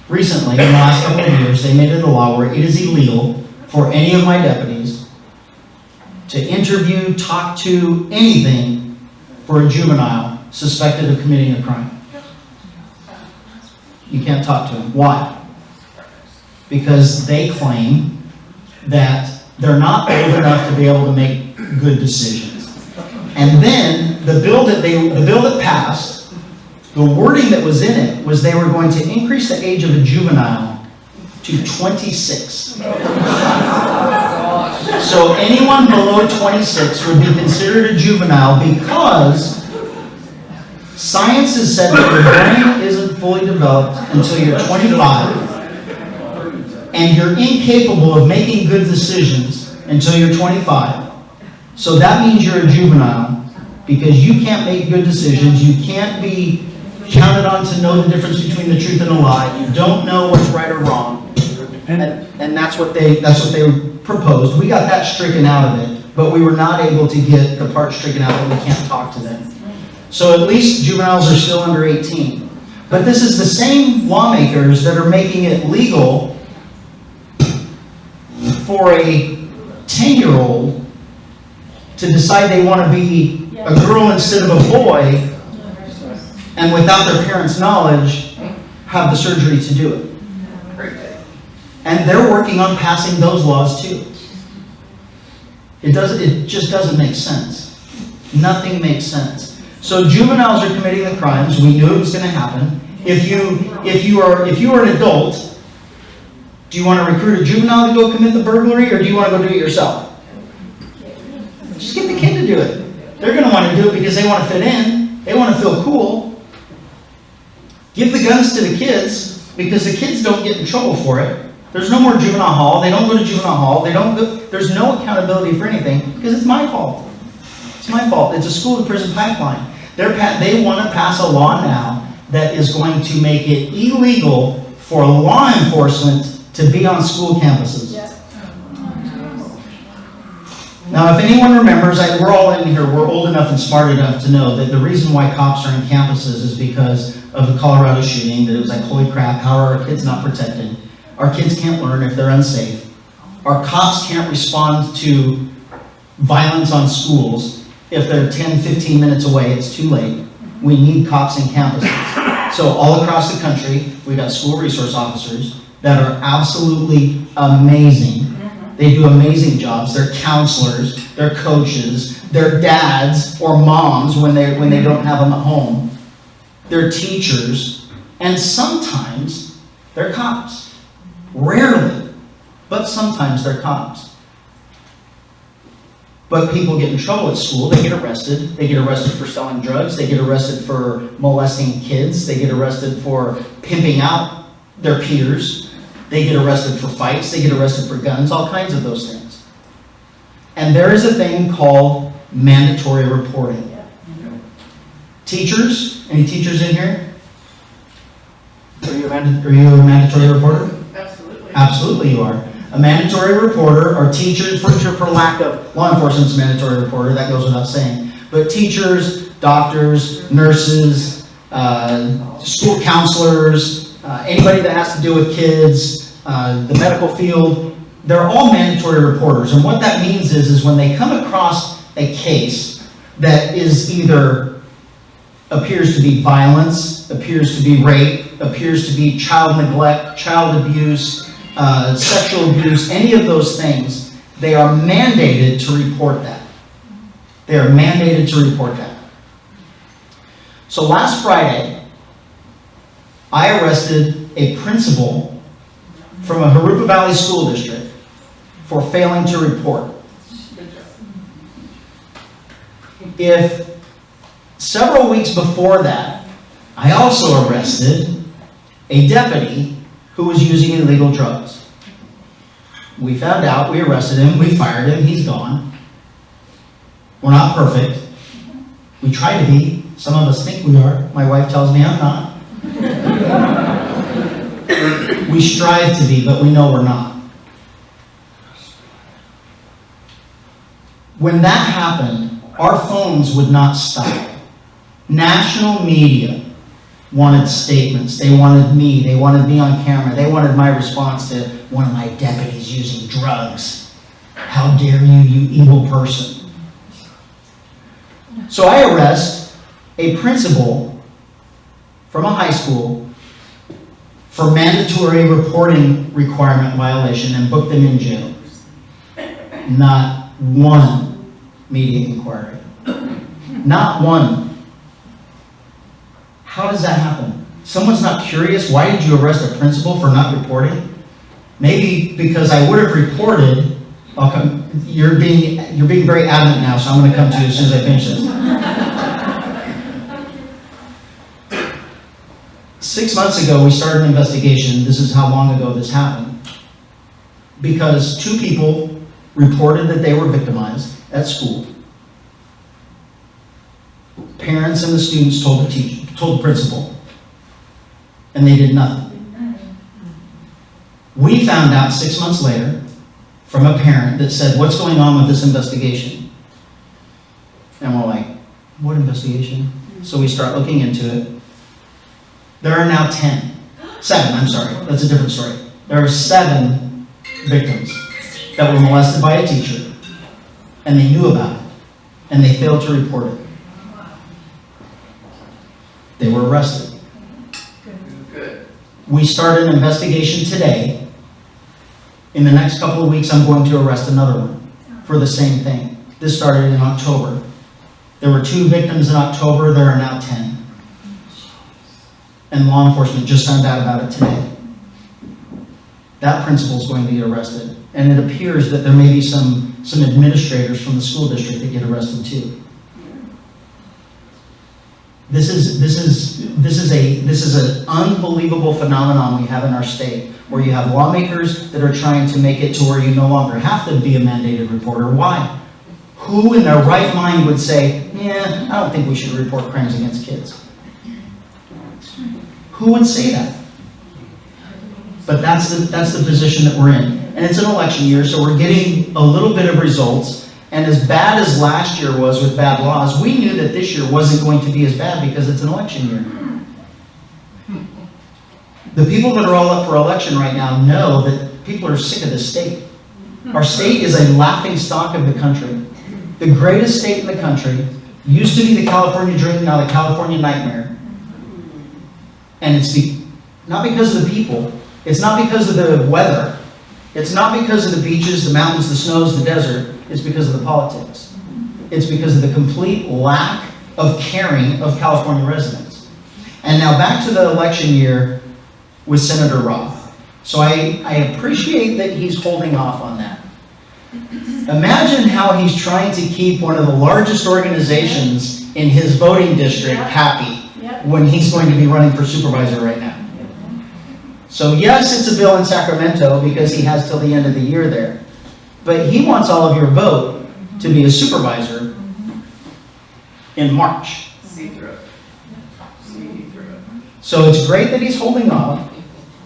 Recently, in the last couple of years, they made it a law where it is illegal for any of my deputies to interview, talk to, anything for a juvenile suspected of committing a crime. You can't talk to them. Why? Because they claim that they're not old enough to be able to make good decisions. And then the bill that passed, the wording that was in it was they were going to increase the age of a juvenile to 26. So anyone below 26 would be considered a juvenile because science has said that your brain isn't fully developed until you're 25, and you're incapable of making good decisions until you're 25. So that means you're a juvenile because you can't make good decisions, you can't be counted on to know the difference between the truth and a lie, you don't know what's right or wrong, and that's what they proposed. We got that stricken out of it, but we were not able to get the part stricken out that we can't talk to them. So at least juveniles are still under 18. But this is the same lawmakers that are making it legal for a 10-year-old to decide they want to be a girl instead of a boy, and without their parents' knowledge, have the surgery to do it. And they're working on passing those laws too. It just doesn't make sense. Nothing makes sense. So juveniles are committing the crimes. We knew it was going to happen. If you are an adult, do you want to recruit a juvenile to go commit the burglary, or do you want to go do it yourself? Just get the kid to do it. They're going to want to do it because they want to fit in. They want to feel cool. Give the guns to the kids because the kids don't get in trouble for it. There's no more juvenile hall. They don't go to juvenile hall. There's no accountability for anything because it's my fault. It's my fault. It's a school to prison pipeline. They want to pass a law now that is going to make it illegal for law enforcement to be on school campuses. Now, if anyone remembers, we're all in here, we're old enough and smart enough to know that the reason why cops are in campuses is because of the Colorado shooting, that it was like, holy crap, how are our kids not protected? Our kids can't learn if they're unsafe. Our cops can't respond to violence on schools if they're 10, 15 minutes away, it's too late. We need cops in campuses. So all across the country, we've got school resource officers that are absolutely amazing. They do amazing jobs. They're counselors, they're coaches, they're dads or moms when they don't have them at home. They're teachers, and sometimes they're cops. Rarely, but sometimes they're cops. But people get in trouble at school, they get arrested. They get arrested for selling drugs, they get arrested for molesting kids, they get arrested for pimping out their peers. They get arrested for fights, they get arrested for guns, all kinds of those things. And there is a thing called mandatory reporting. Teachers, any teachers in here? Are you a mandatory reporter? Absolutely. Absolutely you are. A mandatory reporter, or teachers, for lack of, law enforcement's mandatory reporter, that goes without saying. But teachers, doctors, nurses, school counselors, anybody that has to do with kids, the medical field, they're all mandatory reporters. And what that means is when they come across a case that is either appears to be violence, appears to be rape, appears to be child neglect, child abuse, sexual abuse, any of those things, they are mandated to report that. They are mandated to report that. So last Friday, I arrested a principal from a Harupa Valley School District for failing to report. If several weeks before that, I also arrested a deputy who was using illegal drugs. We found out, we arrested him, we fired him, he's gone. We're not perfect. We try to be. Some of us think we are. My wife tells me I'm not. We strive to be, but we know we're not. When that happened, our phones would not stop. National media wanted statements. They wanted me on camera. They wanted my response to one of my deputies using drugs. How dare you, you evil person. So I arrest a principal from a high school for mandatory reporting requirement violation and book them in jail. Not one media inquiry. Not one. How does that happen? Someone's not curious, why did you arrest a principal for not reporting? Maybe because I would have reported. You're being very adamant now, so I'm going to come to you as soon as I finish this. 6 months ago, we started an investigation. This is how long ago this happened. Because 2 people reported that they were victimized at school. Parents and the students told the principal, and they did nothing. We found out 6 months later from a parent that said, "What's going on with this investigation?" And we're like, "What investigation?" So we start looking into it. There are now 7, I'm sorry, that's a different story. There are 7 victims that were molested by a teacher, and they knew about it, and they failed to report it. They were arrested. We started an investigation today. In the next couple of weeks, I'm going to arrest another one for the same thing. This started in October. There were 2 victims in October, there are now 10. And law enforcement just found out about it today. That principal is going to get arrested. And it appears that there may be some administrators from the school district that get arrested too. This is an unbelievable phenomenon we have in our state, where you have lawmakers that are trying to make it to where you no longer have to be a mandated reporter. Why? Who in their right mind would say, "Yeah, I don't think we should report crimes against kids"? Who would say that? But that's the position that we're in. And it's an election year, so we're getting a little bit of results. And as bad as last year was with bad laws, we knew that this year wasn't going to be as bad because it's an election year. The people that are all up for election right now know that people are sick of this state. Our state is a laughing stock of the country. The greatest state in the country used to be the California dream, now the California nightmare. And it's not because of the people. It's not because of the weather. It's not because of the beaches, the mountains, the snows, the desert. It's because of the politics. It's because of the complete lack of caring of California residents. And now back to the election year with Senator Roth. So I appreciate that he's holding off on that. Imagine how he's trying to keep one of the largest organizations in his voting district happy when he's going to be running for supervisor right now. So yes, it's a bill in Sacramento because he has till the end of the year there. But he wants all of your vote to be a supervisor in March. See through it. So it's great that he's holding off.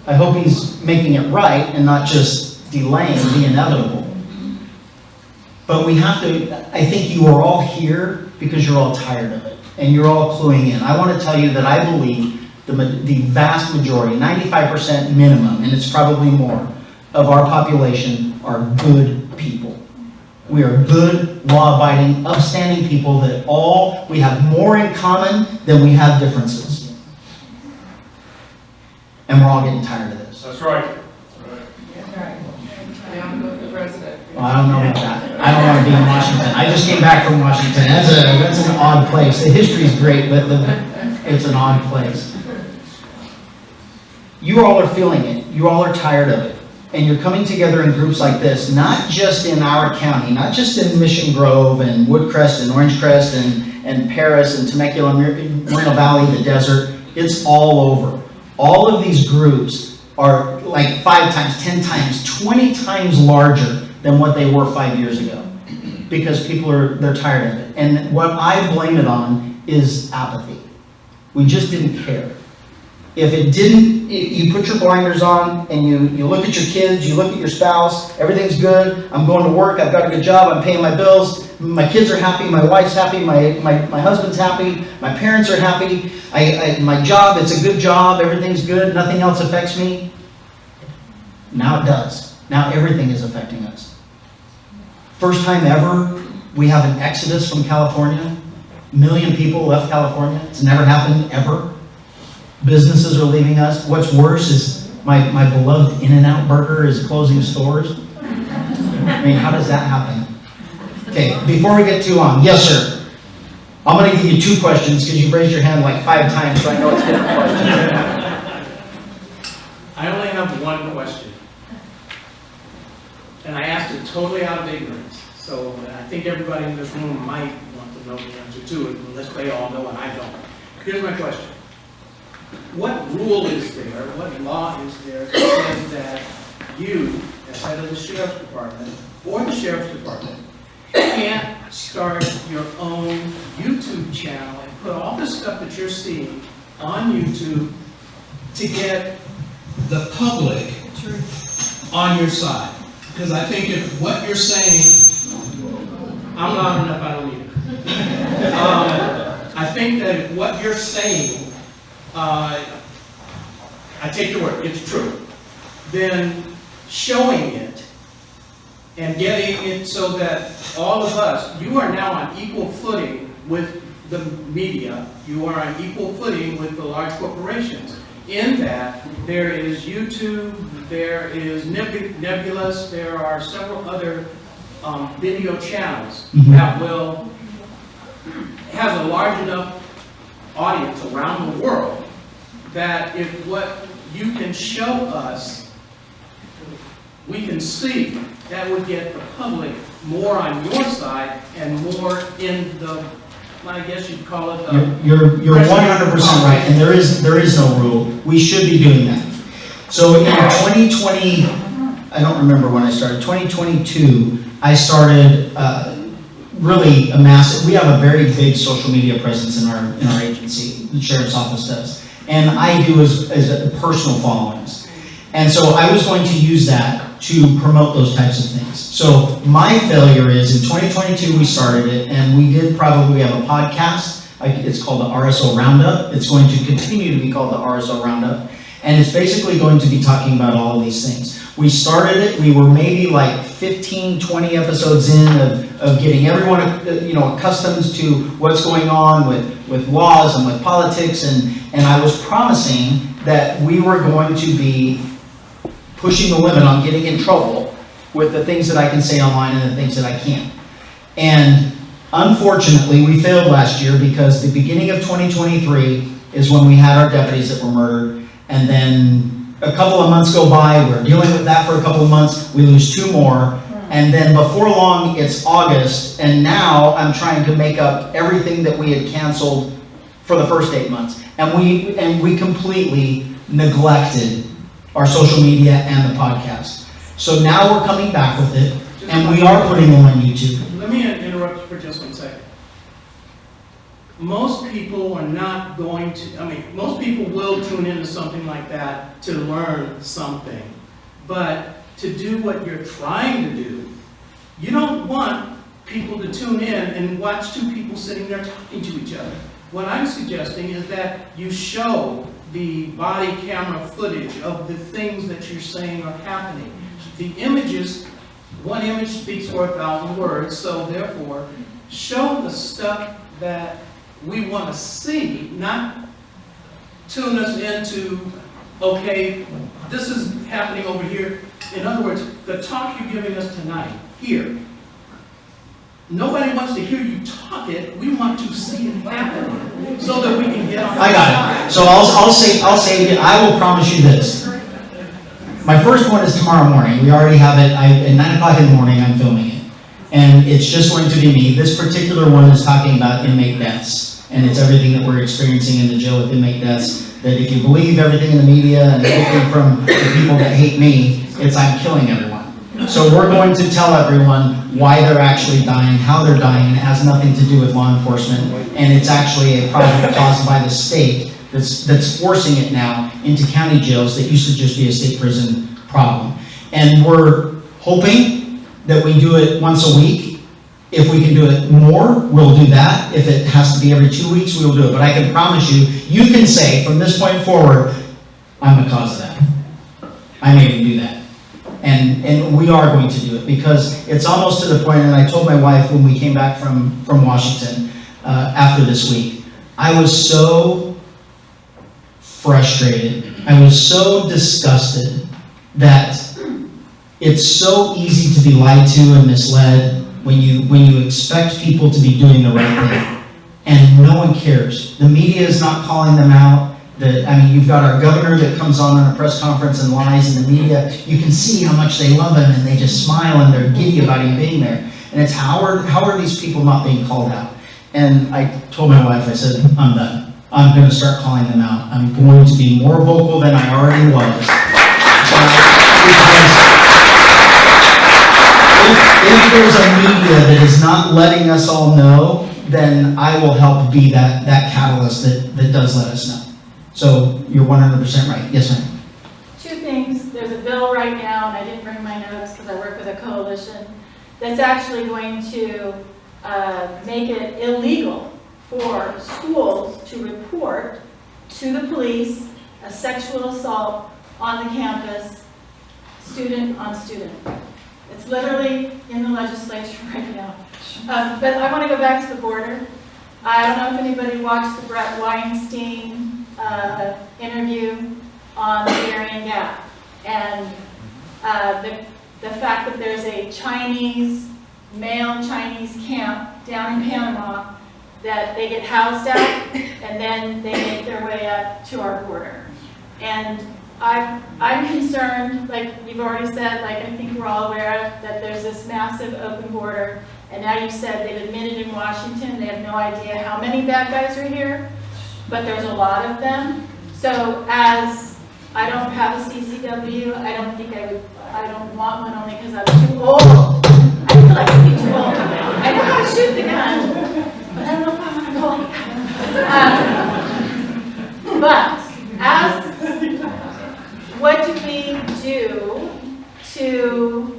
I hope he's making it right and not just delaying the inevitable. But we have to, I think you are all here because you're all tired of it. and you're all cluing in. I want to tell you that I believe the vast majority, 95% minimum, and it's probably more, of our population are good people. We are good, law-abiding, upstanding people that we have more in common than we have differences. And we're all getting tired of this. That's right. That's right. Bianco, the president. Well, I don't know about that. I don't want to be in Washington. I just came back from Washington. That's an odd place. The history's great, but it's an odd place. You all are feeling it. You all are tired of it. And you're coming together in groups like this, not just in our county, not just in Mission Grove and Woodcrest and Orangecrest and Paris and Temecula, Moreno Valley, the desert. It's all over. All of these groups are like 5 times, 10 times, 20 times larger than what they were 5 years ago. Because they're tired of it. And what I blame it on is apathy. We just didn't care. If it didn't, you put your blinders on and you look at your kids, you look at your spouse, everything's good, I'm going to work, I've got a good job, I'm paying my bills, my kids are happy, my wife's happy, my husband's happy, my parents are happy, my job, it's a good job, everything's good, nothing else affects me. Now it does. Now everything is affecting us. First time ever, we have an exodus from California. 1 million people left California. It's never happened ever. Businesses are leaving us. What's worse is my beloved In-N-Out Burger is closing stores. I mean, how does that happen? Okay, before we get too long, yes, sir. I'm going to give you 2 questions because you've raised your hand like 5 times, so I know it's different questions. I only have one question. And I asked it totally out of ignorance. So I think everybody in this room might want to know the answer to it, unless they all know and I don't. Here's my question. What rule is there, what law is there that says that you, as head of the sheriff's department, or the sheriff's department, can't start your own YouTube channel and put all the stuff that you're seeing on YouTube to get the public on your side? Because I think if what you're saying, I'm loud enough, I don't need it. I think that if what you're saying, I take your word, it's true, then showing it and getting it so that all of us, you are now on equal footing with the media, you are on equal footing with the large corporations, in that there is YouTube, there is Nebulous, there are several other video channels that will have a large enough audience around the world that if what you can show us, we can see, that would get the public more on your side and more in the, I guess you'd call it the... You're 100% right, and there is no rule. We should be doing that. So in 2020, I don't remember when I started, 2022, I started really a massive, we have a very big social media presence in our agency, the sheriff's office does. And I do as personal followings. And so I was going to use that to promote those types of things. So my failure is in 2022 we started it, and we did probably have a podcast. It's called the RSO Roundup. It's going to continue to be called the RSO Roundup. And it's basically going to be talking about all of these things. We started it, we were maybe like 15, 20 episodes in of getting everyone accustomed to what's going on with laws and with politics, and I was promising that we were going to be pushing the limit on getting in trouble with the things that I can say online and the things that I can't. And unfortunately, we failed last year because the beginning of 2023 is when we had our deputies that were murdered, and then a couple of months go by, we're dealing with that for a couple of months, we lose 2 more, and then before long it's August, and now I'm trying to make up everything that we had canceled for the first 8 months. And we completely neglected our social media and the podcast. So now we're coming back with it, and we are putting them on YouTube. Let me interrupt you for just 1 second. Most people are not going to, most people will tune into something like that to learn something. But to do what you're trying to do, you don't want people to tune in and watch 2 people sitting there talking to each other. What I'm suggesting is that you show the body camera footage of the things that you're saying are happening. The images, one image speaks for 1,000 words, so therefore, show the stuff that we want to see, not tune us into, okay, this is happening over here. In other words, the talk you're giving us tonight, here, nobody wants to hear you talk it. We want to see it happening so that we can get on. I got it. So I'll say it again. I will promise you this. My first one is tomorrow morning. We already have it. At 9 o'clock in the morning, I'm filming it. And it's just going to be me. This particular one is talking about inmate deaths. And it's everything that we're experiencing in the jail with inmate deaths. That if you believe everything in the media and everything from the people that hate me, it's I'm killing everyone. So we're going to tell everyone why they're actually dying, how they're dying. It has nothing to do with law enforcement. And it's actually a problem caused by the state that's forcing it now into county jails that used to just be a state prison problem. And we're hoping that we do it once a week. If we can do it more, we'll do that. If it has to be every 2 weeks, we will do it. But I can promise you, you can say from this point forward, I'm the cause of that. I made him do that. And we are going to do it because it's almost to the point, and I told my wife when we came back from Washington after this week, I was so frustrated. I was so disgusted that it's so easy to be lied to and misled when you expect people to be doing the right thing. And no one cares. The media is not calling them out. You've got our governor that comes on a press conference and lies in the media. You can see how much they love him and they just smile and they're giddy about him being there. And it's how are these people not being called out? And I told my wife, I said, I'm done. I'm going to start calling them out. I'm going to be more vocal than I already was. If there's a media that is not letting us all know, then I will help be that catalyst that does let us know. So you're 100% right. Yes, ma'am. Two things. There's a bill right now, and I didn't bring my notes because I work with a coalition, that's actually going to make it illegal for schools to report to the police a sexual assault on the campus, student on student. It's literally in the legislature right now. But I want to go back to the border. I don't know if anybody watched the Brett Weinstein interview on the Darien Gap. And the fact that there's a male Chinese camp down in Panama that they get housed at and then they make their way up to our border. And I'm concerned, like you've already said, like I think we're all aware of, that there's this massive open border. And now you've said they've admitted in Washington, they have no idea how many bad guys are here, but there's a lot of them. So as I don't have a CCW, I don't want one only because I'm too old. I feel like I'm too old. I know how to shoot the gun, but I don't know if I want to go like that. But what do we do to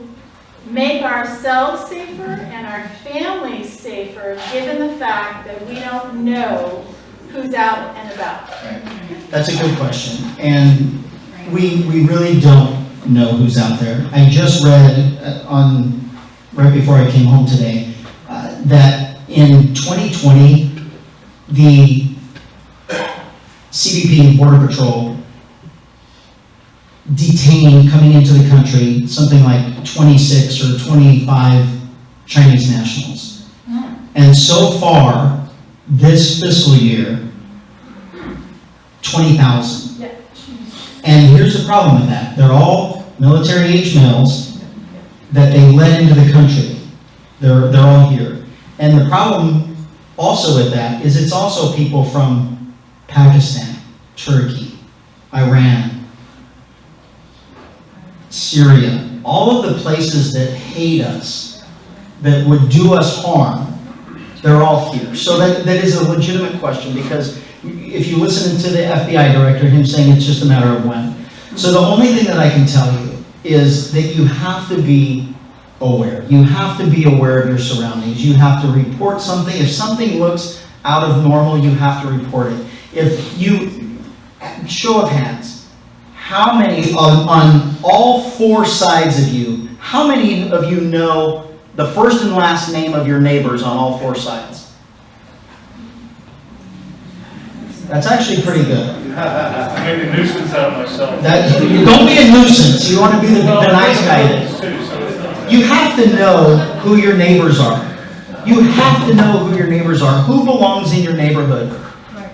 make ourselves safer and our families safer, given the fact that we don't know who's out and about? Right. That's a good question. And we really don't know who's out there. I just read right before I came home today that in 2020, the CBP and Border Patrol detained, coming into the country, something like 26 or 25 Chinese nationals. And so far, this fiscal year, 20,000. Yeah. And here's the problem with that. They're all military-age males that they let into the country. They're all here. And the problem also with that is it's also people from Pakistan, Turkey, Iran, Syria, all of the places that hate us, that would do us harm, they're all here. So that is a legitimate question, because if you listen to the FBI director, him saying it's just a matter of when. So the only thing that I can tell you is that you have to be aware. You have to be aware of your surroundings. You have to report something. If something looks out of normal, you have to report it. If you, show of hands, how many on all four sides of you, how many of you know the first and last name of your neighbors on all four sides? That's actually pretty good. I made a nuisance out of myself. Don't be a nuisance. You want to be the nice guy. You have to know who your neighbors are. You have to know who your neighbors are. Who belongs in your neighborhood?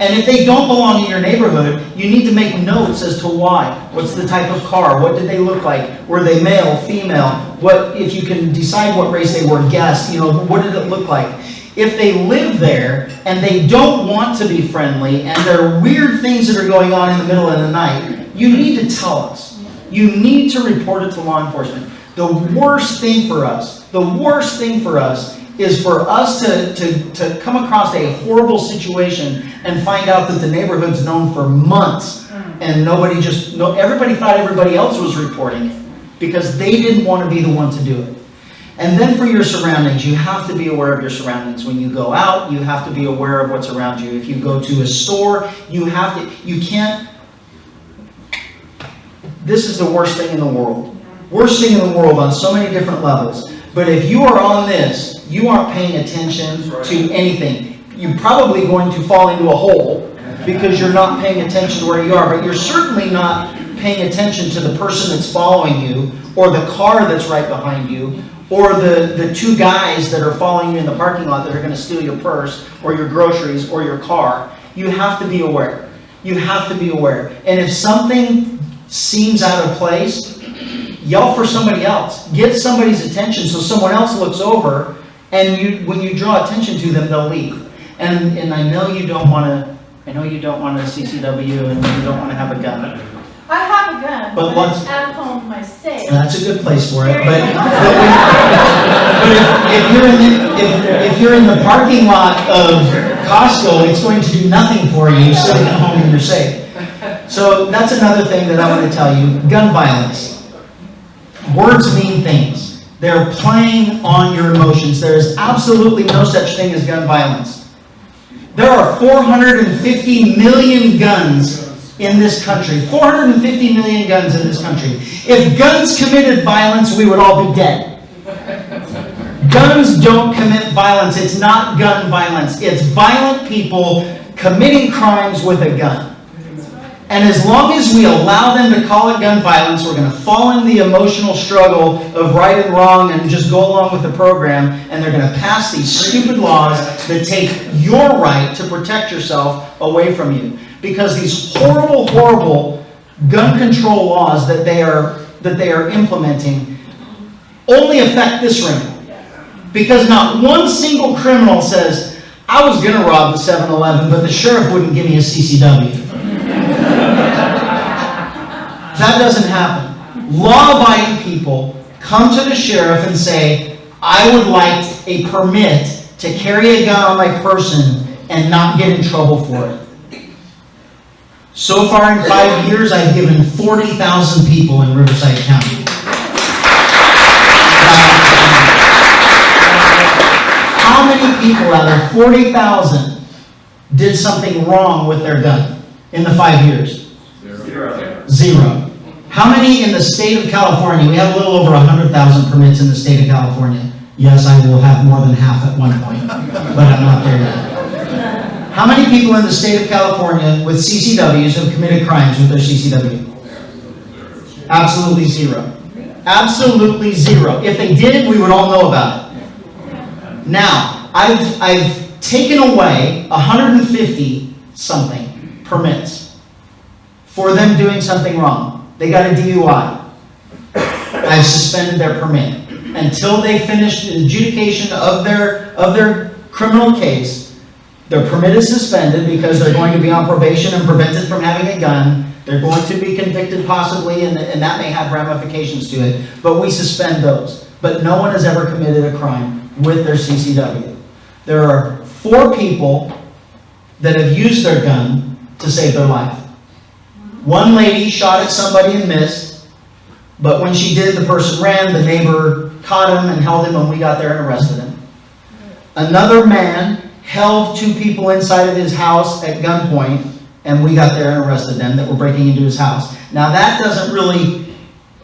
And if they don't belong in your neighborhood, you need to make notes as to why. What's the type of car? What did they look like? Were they male, female? What, if you can decide what race they were, guess, what did it look like? If they live there and they don't want to be friendly and there are weird things that are going on in the middle of the night, you need to tell us. You need to report it to law enforcement. The worst thing for us is for us to come across a horrible situation and find out that the neighborhood's known for months and everybody thought everybody else was reporting it because they didn't want to be the one to do it. And then for your surroundings, you have to be aware of your surroundings. When you go out, you have to be aware of what's around you. If you go to a store, this is the worst thing in the world. Worst thing in the world on so many different levels. But if you are on this, you aren't paying attention to anything. You're probably going to fall into a hole because you're not paying attention to where you are. But you're certainly not paying attention to the person that's following you, or the car that's right behind you, or the two guys that are following you in the parking lot that are going to steal your purse, or your groceries, or your car. You have to be aware. You have to be aware. And if something seems out of place, yell for somebody else. Get somebody's attention so someone else looks over, and when you draw attention to them, they'll leave. And I know you don't want to. I know you don't want a CCW, and you don't want to have a gun. I have a gun, But but it's at home in my safe. That's a good place for it. Very But good. if you're in the parking lot of Costco, it's going to do nothing for you sitting at home in your safe. So that's another thing that I want to tell you. Gun violence. Words mean things. They're playing on your emotions. There is absolutely no such thing as gun violence. There are 450 million guns in this country. 450 million guns in this country. If guns committed violence, we would all be dead. Guns don't commit violence. It's not gun violence. It's violent people committing crimes with a gun. And as long as we allow them to call it gun violence, we're going to fall in the emotional struggle of right and wrong and just go along with the program, and they're going to pass these stupid laws that take your right to protect yourself away from you. Because these horrible, horrible gun control laws that they are implementing only affect this ring. Because not one single criminal says, I was going to rob the 7-Eleven, but the sheriff wouldn't give me a CCW. That doesn't happen. Law-abiding people come to the sheriff and say, I would like a permit to carry a gun on my person and not get in trouble for it. So far in 5 years, I've given 40,000 people in Riverside County. How many people out of 40,000 did something wrong with their gun in the 5 years? Zero. How many in the state of California? We have a little over 100,000 permits in the state of California. Yes, I will have more than half at one point, but I'm not there yet. How many people in the state of California with CCWs have committed crimes with their CCW? Absolutely zero. Absolutely zero. If they did, we would all know about it. Now, I've taken away 150 something permits for them doing something wrong. They got a DUI. I've suspended their permit until they finish the adjudication of their criminal case. Their permit is suspended because they're going to be on probation and prevented from having a gun. They're going to be convicted possibly, and that may have ramifications to it. But we suspend those. But no one has ever committed a crime with their CCW. There are 4 people that have used their gun to save their life. One lady shot at somebody and missed, but when she did, the person ran. The neighbor caught him and held him when we got there and arrested him. Another man held 2 people inside of his house at gunpoint, and we got there and arrested them that were breaking into his house. Now that doesn't really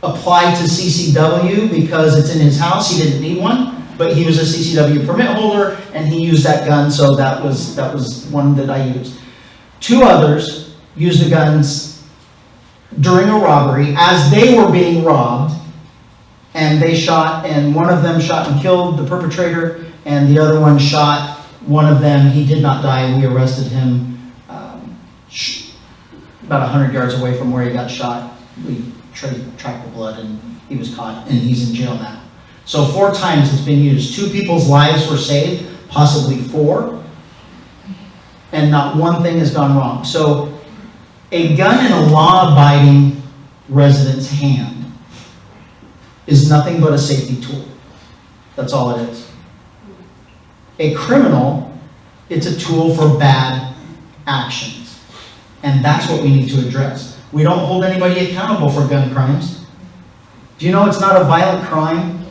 apply to CCW because it's in his house, he didn't need one, but he was a CCW permit holder and he used that gun, so that was one that I used. 2 others used the guns during a robbery as they were being robbed, and they shot, and one of them shot and killed the perpetrator, and the other one shot one of them. He did not die, and we arrested him about 100 yards away from where he got shot. We tracked the blood, and he was caught, and he's in jail now. So 4 times it's been used. 2 people's lives were saved, possibly 4, and not one thing has gone wrong. So a gun in a law-abiding resident's hand is nothing but a safety tool. That's all it is. A criminal, it's a tool for bad actions. And that's what we need to address. We don't hold anybody accountable for gun crimes. Do you know it's not a violent crime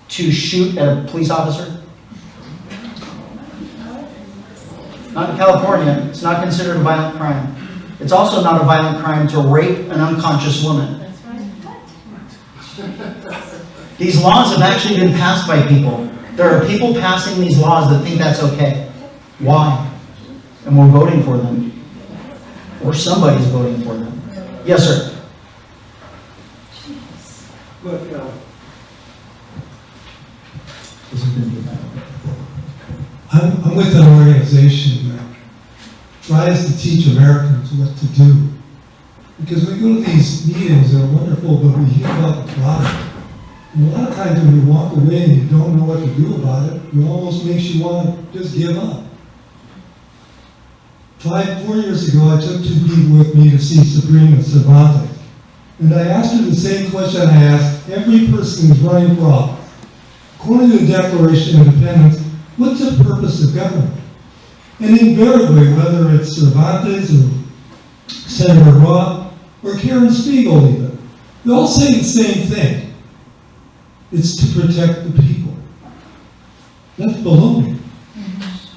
to shoot at a police officer? Not in California, it's not considered a violent crime. It's also not a violent crime to rape an unconscious woman. These laws have actually been passed by people. There are people passing these laws that think that's okay. Why? And we're voting for them. Or somebody's voting for them. Yes, sir. Look, I'm with an organization that tries to teach Americans what to do. Because we go to these meetings that are wonderful, but we hear about the problem. And a lot of times when you walk away and you don't know what to do about it, it almost makes you want to just give up. 4 years ago, I took 2 people with me to see Sabrina Cervantes. And I asked her the same question I asked every person who's running for office. According to the Declaration of Independence, what's the purpose of government? And invariably, whether it's Cervantes or Senator Roth or Karen Spiegel even, they all say the same thing. It's to protect the people. That's baloney.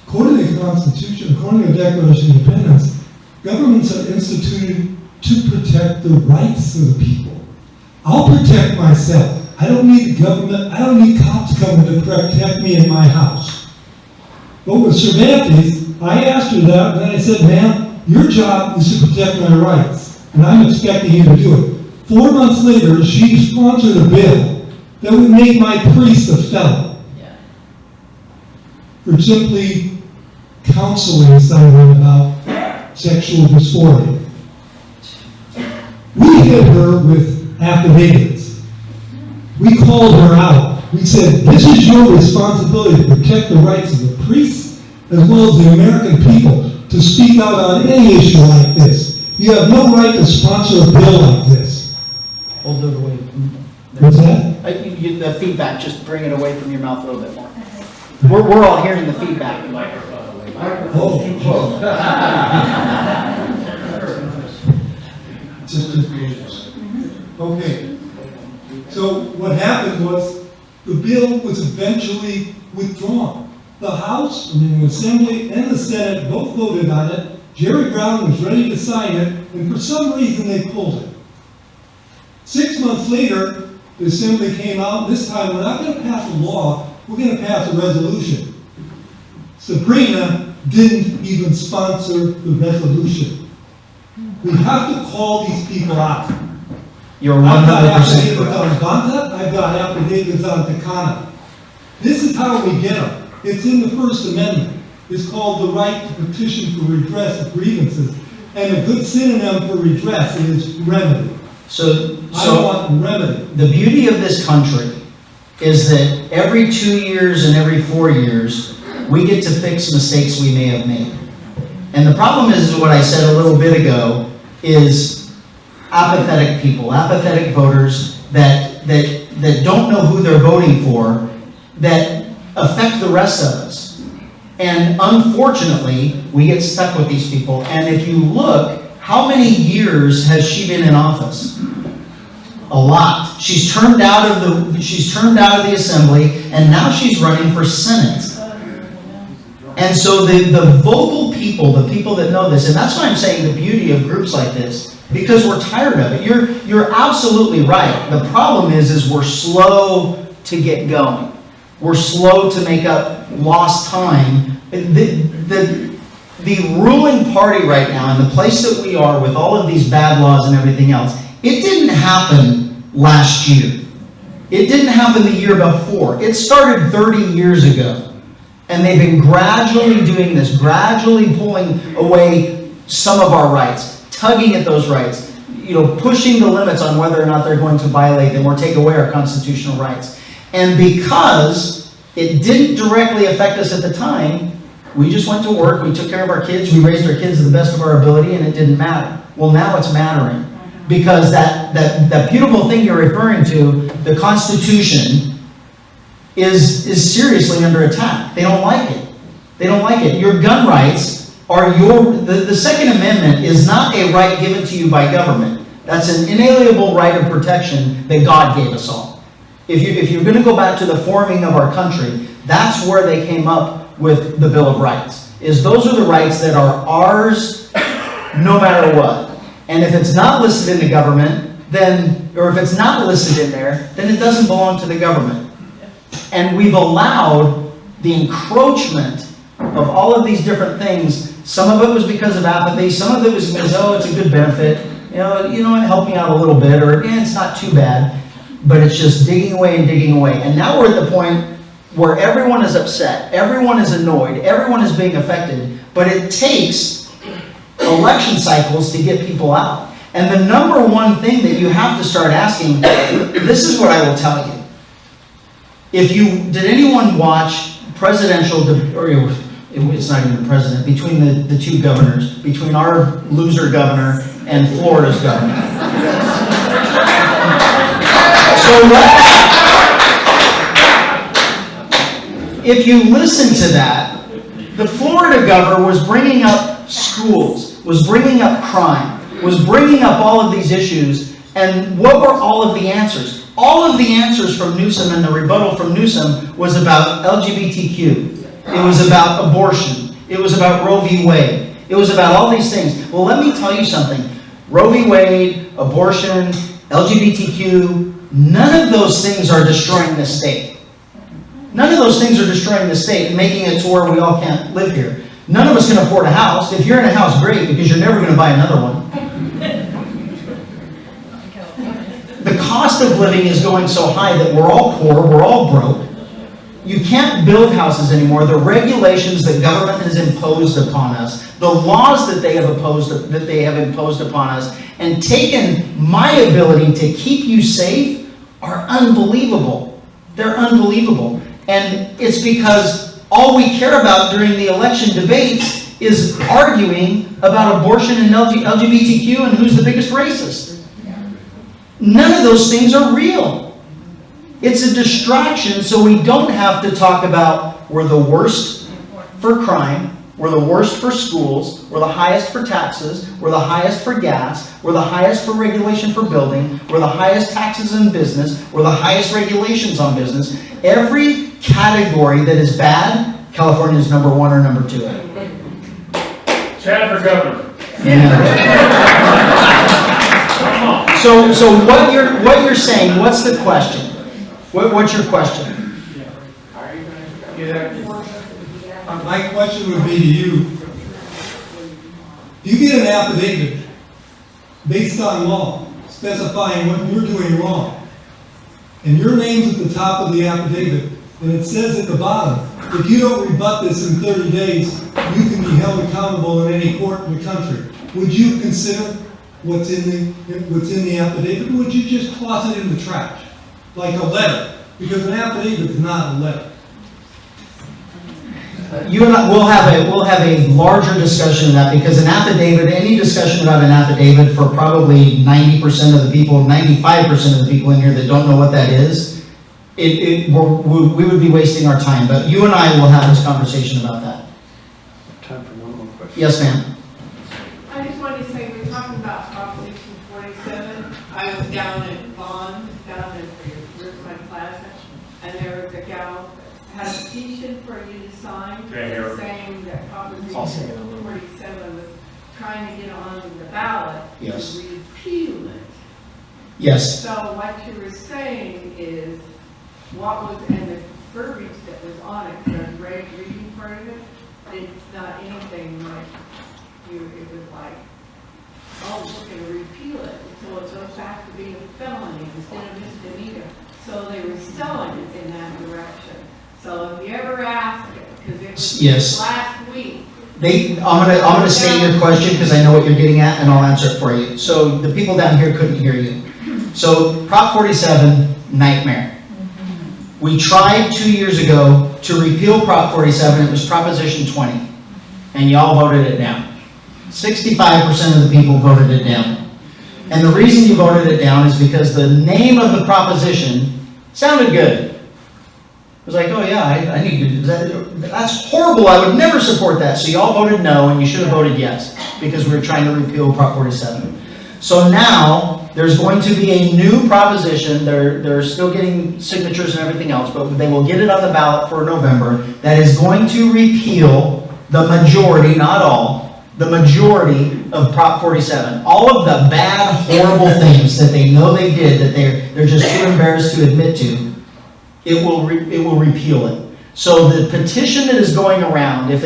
According to the Constitution, according to the Declaration of Independence, governments are instituted to protect the rights of the people. I'll protect myself. I don't need the government, I don't need cops coming to protect me in my house. But with Cervantes, I asked her that, and then I said, ma'am, your job is to protect my rights, and I'm expecting you to do it. 4 months later, she sponsored a bill that would make my priest a felon for simply counseling someone about sexual dysphoria. We hit her with affidavits. We called her out. We said, this is your responsibility to protect the rights of the priests as well as the American people to speak out on any issue like this. You have no right to sponsor a bill like this. Hold it away. What's that? The feedback, just bring it away from your mouth a little bit more. We're all hearing the feedback. Oh. Okay. So what happened was the bill was eventually withdrawn. The House, the Assembly, and the Senate both voted on it. Jerry Brown was ready to sign it, and for some reason they pulled it. 6 months later, the Assembly came out. This time, we're not going to pass a law, we're going to pass a resolution. Sabrina didn't even sponsor the resolution. We have to call these people out. You're I've got 100% affidavits correct. on Bonta, I've got affidavits on Takana. This is how we get them. It's in the First Amendment. It's called the right to petition for redress of grievances. And a good synonym for redress is remedy. So I want remedy. the beauty of this country is that every 2 years and every 4 years, we get to fix mistakes we may have made. And the problem is what I said a little bit ago, is apathetic people, apathetic voters that don't know who they're voting for, that affect the rest of us. And unfortunately, we get stuck with these people. And if you look, how many years has she been in office? A lot. She's turned out of the Assembly, and now she's running for Senate. And so the vocal people, the people that know this, and that's why I'm saying the beauty of groups like this, because we're tired of it. You're absolutely right. The problem is we're slow to get going. We're slow to make up lost time. The ruling party right now, and the place that we are with all of these bad laws and everything else, it didn't happen last year. It didn't happen the year before. It started 30 years ago. And they've been gradually doing this, gradually pulling away some of our rights, tugging at those rights, pushing the limits on whether or not they're going to violate them or take away our constitutional rights. And because it didn't directly affect us at the time, we just went to work, we took care of our kids, we raised our kids to the best of our ability, and it didn't matter. Well, now it's mattering. Because that beautiful thing you're referring to, the Constitution, is seriously under attack. They don't like it. They don't like it. Your gun rights are the Second Amendment is not a right given to you by government. That's an inalienable right of protection that God gave us all. If you're going to go back to the forming of our country, that's where they came up with the Bill of Rights. Those are the rights that are ours no matter what. And if it's not listed in the government, or if it's not listed in there, then it doesn't belong to the government. And we've allowed the encroachment of all of these different things. Some of it was because of apathy. Some of it was because, it's a good benefit. It helped me out a little bit, or it's not too bad. But it's just digging away and digging away. And now we're at the point where everyone is upset. Everyone is annoyed. Everyone is being affected. But it takes election cycles to get people out. And the number one thing that you have to start asking, this is what I will tell you. Did anyone watch presidential, or it's not even the president, between the two governors, between our loser governor and Florida's governor? So if you listen to that, the Florida governor was bringing up schools, was bringing up crime, was bringing up all of these issues, and what were all of the answers? All of the answers from Newsom and the rebuttal from Newsom was about LGBTQ. It was about abortion. It was about Roe v. Wade. It was about all these things. Well, let me tell you something. Roe v. Wade, abortion, LGBTQ, none of those things are destroying this state. None of those things are destroying the state and making it to where we all can't live here. None of us can afford a house. If you're in a house, great, because you're never going to buy another one. The cost of living is going so high that we're all poor, we're all broke. You can't build houses anymore. The regulations that government has imposed upon us, the laws that they have imposed upon us, and taken my ability to keep you safe are unbelievable. They're unbelievable. And it's because all we care about during the election debates is arguing about abortion and LGBTQ and who's the biggest racist. None of those things are real. It's a distraction so we don't have to talk about we're the worst for crime, we're the worst for schools, we're the highest for taxes, we're the highest for gas, we're the highest for regulation for building, we're the highest taxes in business, we're the highest regulations on business. Every category that is bad, California is number 1 or number 2. Chad for governor. Yeah. So what you're saying, what's the question? What's your question? My question would be to you. You get an affidavit based on law, specifying what you're doing wrong. And your name's at the top of the affidavit, and it says at the bottom, if you don't rebut this in 30 days, you can be held accountable in any court in the country. Would you consider what's in the affidavit, or would you just toss it in the trash, like a letter? Because an affidavit is not a letter. You and I, we'll have a larger discussion of that, because an affidavit, any discussion about an affidavit for probably 90% of the people, 95% of the people in here that don't know what that is, we would be wasting our time. But you and I will have this conversation about that. Time for one more question. Yes, ma'am. I just wanted to say, we're talking about Proposition 47. I was down at Vaughn, down at the Riverside Plaza, and there was a gal had a petition for you to sign Okay, here. saying that I'll say it a Proposition little. 47 was trying to get on the ballot to Yes. repeal it. Yes, So what you were saying is, what was, and the verbiage that was on it, the reading part of it, it's not anything like it was like, oh, we're gonna repeal it, so it goes back to being a felony instead of misdemeanor. So they were selling it in that direction. So if you ever ask it, because it was Yes. last week, I'm gonna state your question because I know what you're getting at and I'll answer it for you. So the people down here couldn't hear you. So Prop 47, nightmare. We tried 2 years ago to repeal Prop 47, it was Proposition 20, and y'all voted it down. 65% of the people voted it down. And the reason you voted it down is because the name of the proposition sounded good. It was like, oh yeah, I need to do that. That's horrible, I would never support that. So y'all voted no, and you should have voted yes, because we were trying to repeal Prop 47. So now, there's going to be a new proposition, they're still getting signatures and everything else, but they will get it on the ballot for November, that is going to repeal the majority, not all, the majority of Prop 47. All of the bad, horrible things that they know they did, that they're just too embarrassed to admit to, it will repeal it. So the petition that is going around, if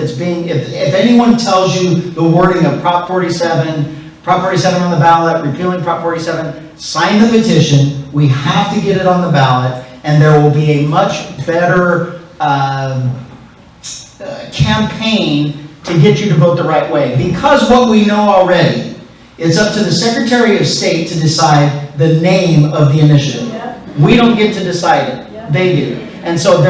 anyone tells you the wording of Prop 47 on the ballot, repealing Prop 47, sign the petition. We have to get it on the ballot, and there will be a much better campaign to get you to vote the right way. Because what we know already, it's up to the Secretary of State to decide the name of the initiative. We don't get to decide it. They do. And so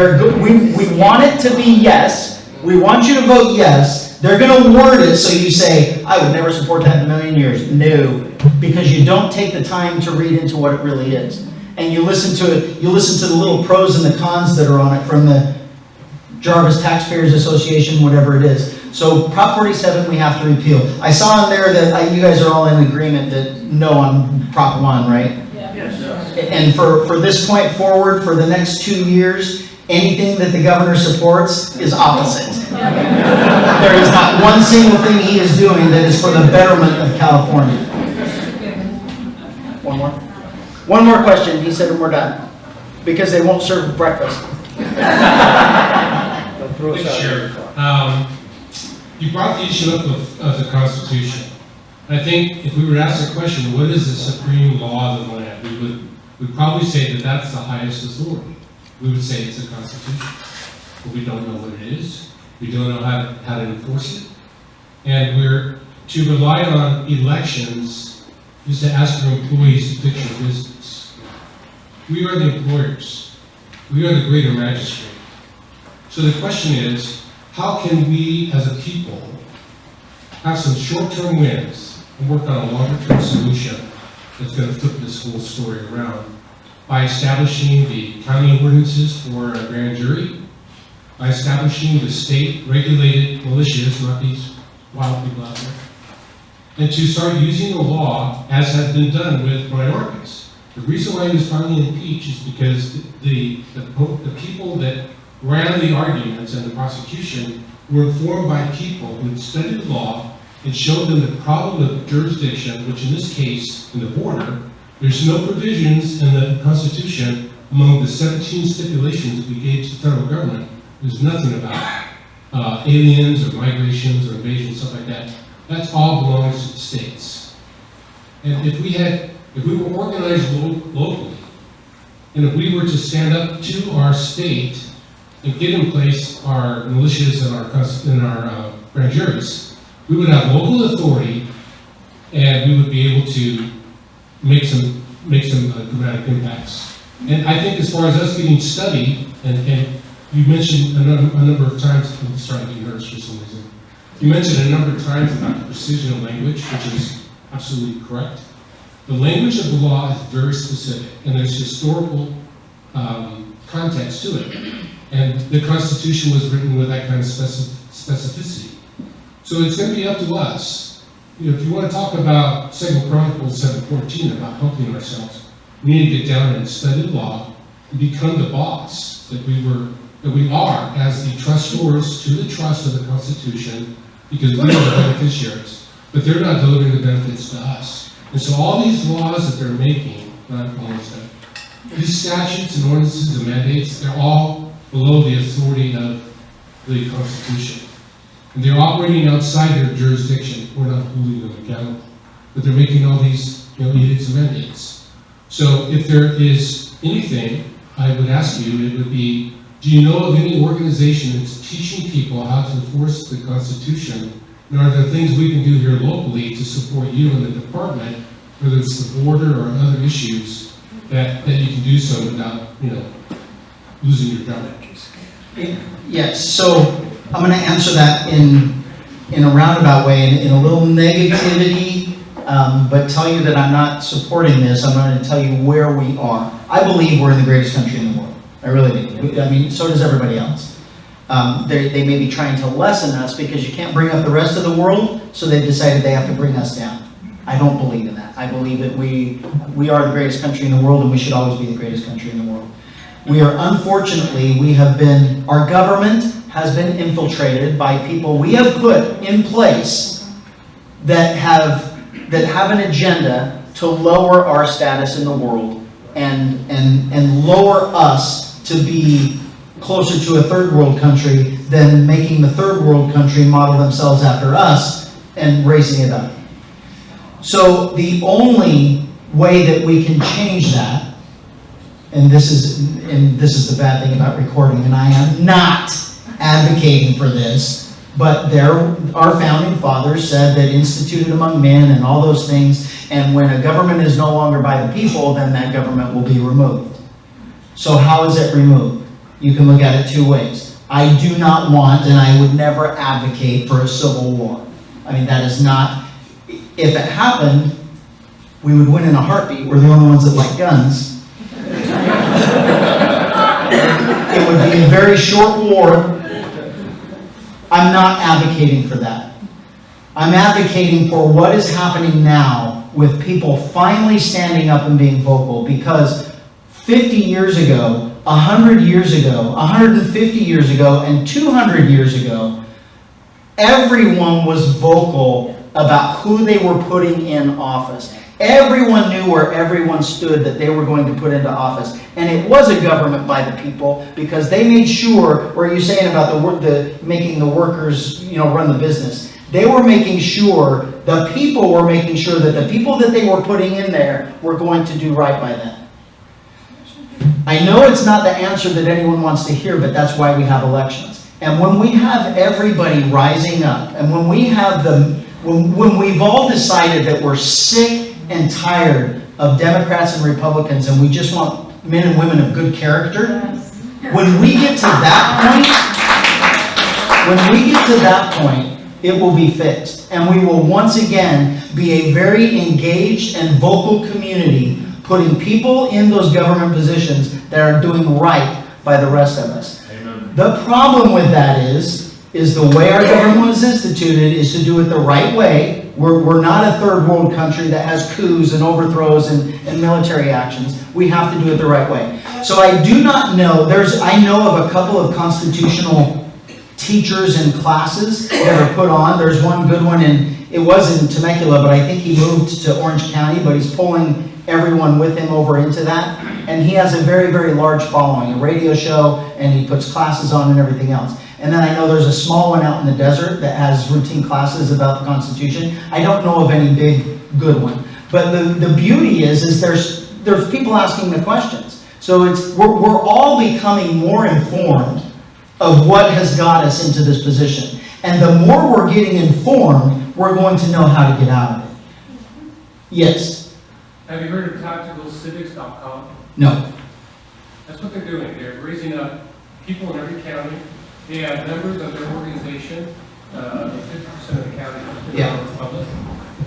we want it to be yes. We want you to vote yes. They're going to word it so you say, I would never support that in a million years. No, because you don't take the time to read into what it really is. And you listen to it, you listen to the little pros and the cons that are on it from the Jarvis Taxpayers Association, whatever it is. So Prop 47 we have to repeal. I saw in there that you guys are all in agreement that no on Prop 1, right? And for this point forward, for the next 2 years, anything that the governor supports is opposite. There is not one single thing he is doing that is for the betterment of California. One more question, he said, and we're done. Because they won't serve breakfast. Sheriff, you brought the issue up of the Constitution. I think if we were asked the question, what is the supreme law of the land, we'd probably say that that's the highest authority. We would say it's the Constitution. But we don't know what it is. We don't know how to enforce it. And to rely on elections is to ask our employees to fix your business. We are the employers. We are the greater magistrate. So the question is, how can we as a people have some short-term wins and work on a longer-term solution that's going to flip this whole story around by establishing the county ordinances for a grand jury, by establishing the state-regulated militias, not these wild people out there, and to start using the law as has been done with minorities. The reason why he was finally impeached is because the people that ran the arguments and the prosecution were informed by people who had studied the law and showed them the problem of jurisdiction, which in this case, in the border, there's no provisions in the Constitution among the 17 stipulations that we gave to the federal government. There's nothing about aliens or migrations or invasions, stuff like that. That's all belongs to the states. And if we were organized locally, and if we were to stand up to our state and get in place our militias and our grand juries, we would have local authority, and we would be able to make some dramatic impacts. And I think as far as us getting studied, and you mentioned a number of times, I'm starting to get nervous for some reason. You mentioned a number of times about the precision of language, which is absolutely correct. The language of the law is very specific, and there's historical context to it. And the Constitution was written with that kind of specificity. So it's going to be up to us. If you want to talk about 2 Chronicles 7:14 about helping ourselves, we need to get down and study law and become the boss that we were that we are, as the trustors to the trust of the Constitution, because we are the beneficiaries, but they're not delivering the benefits to us. And so all these laws that they're making, not almost that, these statutes and ordinances and mandates, they're all below the authority of the Constitution. And they're operating outside their jurisdiction. We're not holding them accountable. But they're making all these, edicts and mandates. So if there is anything, I would ask you, it would be, do you know of any organization that's teaching people how to enforce the Constitution? And are there things we can do here locally to support you in the department, whether it's the border or other issues, that you can do so without, losing your job? Yes, so I'm going to answer that in a roundabout way, in a little negativity, but tell you that I'm not supporting this. I'm going to tell you where we are. I believe we're in the greatest country in the world. I really do. I mean, so does everybody else. They may be trying to lessen us because you can't bring up the rest of the world, so they've decided they have to bring us down. I don't believe in that. I believe that we are the greatest country in the world, and we should always be the greatest country in the world. We are, unfortunately, our government has been infiltrated by people we have put in place that have an agenda to lower our status in the world and lower us to be closer to a third world country than making the third world country model themselves after us and raising it up. So the only way that we can change that, and this is the bad thing about recording, and I am not advocating for this, but our founding fathers said that instituted among men and all those things, and when a government is no longer by the people, then that government will be removed. So how is it removed? You can look at it two ways. I do not want, and I would never advocate for a civil war. I mean, that is not, if it happened, we would win in a heartbeat. We're the only ones that like guns. It would be a very short war. I'm not advocating for that. I'm advocating for what is happening now with people finally standing up and being vocal, because 50 years ago, 100 years ago, 150 years ago, and 200 years ago, everyone was vocal about who they were putting in office. Everyone knew where everyone stood that they were going to put into office. And it was a government by the people, because they made sure, what are you saying about making the workers, run the business? They were making sure, the people were making sure that the people that they were putting in there were going to do right by them. I know it's not the answer that anyone wants to hear, but that's why we have elections. And when we have everybody rising up, and when we have when we've all decided that we're sick and tired of Democrats and Republicans, and we just want men and women of good character, when we get to that point, it will be fixed. And we will once again be a very engaged and vocal community, putting people in those government positions that are doing right by the rest of us. Amen. The problem with that is the way our government was instituted is to do it the right way. We're not a third world country that has coups and overthrows and military actions. We have to do it the right way. So I do not know, I know of a couple of constitutional teachers and classes that are put on. There's one good one, it was in Temecula, but I think he moved to Orange County, but he's pulling everyone with him over into that. And he has a very, very large following, a radio show, and he puts classes on and everything else. And then I know there's a small one out in the desert that has routine classes about the Constitution. I don't know of any big, good one. But the beauty is there's people asking the questions. So we're all becoming more informed of what has got us into this position. And the more we're getting informed, we're going to know how to get out of it. Yes? Have you heard of tacticalcivics.com? No. That's what they're doing. They're raising up people in every county. They have members of their organization, 50% of the county Yeah. are Republic.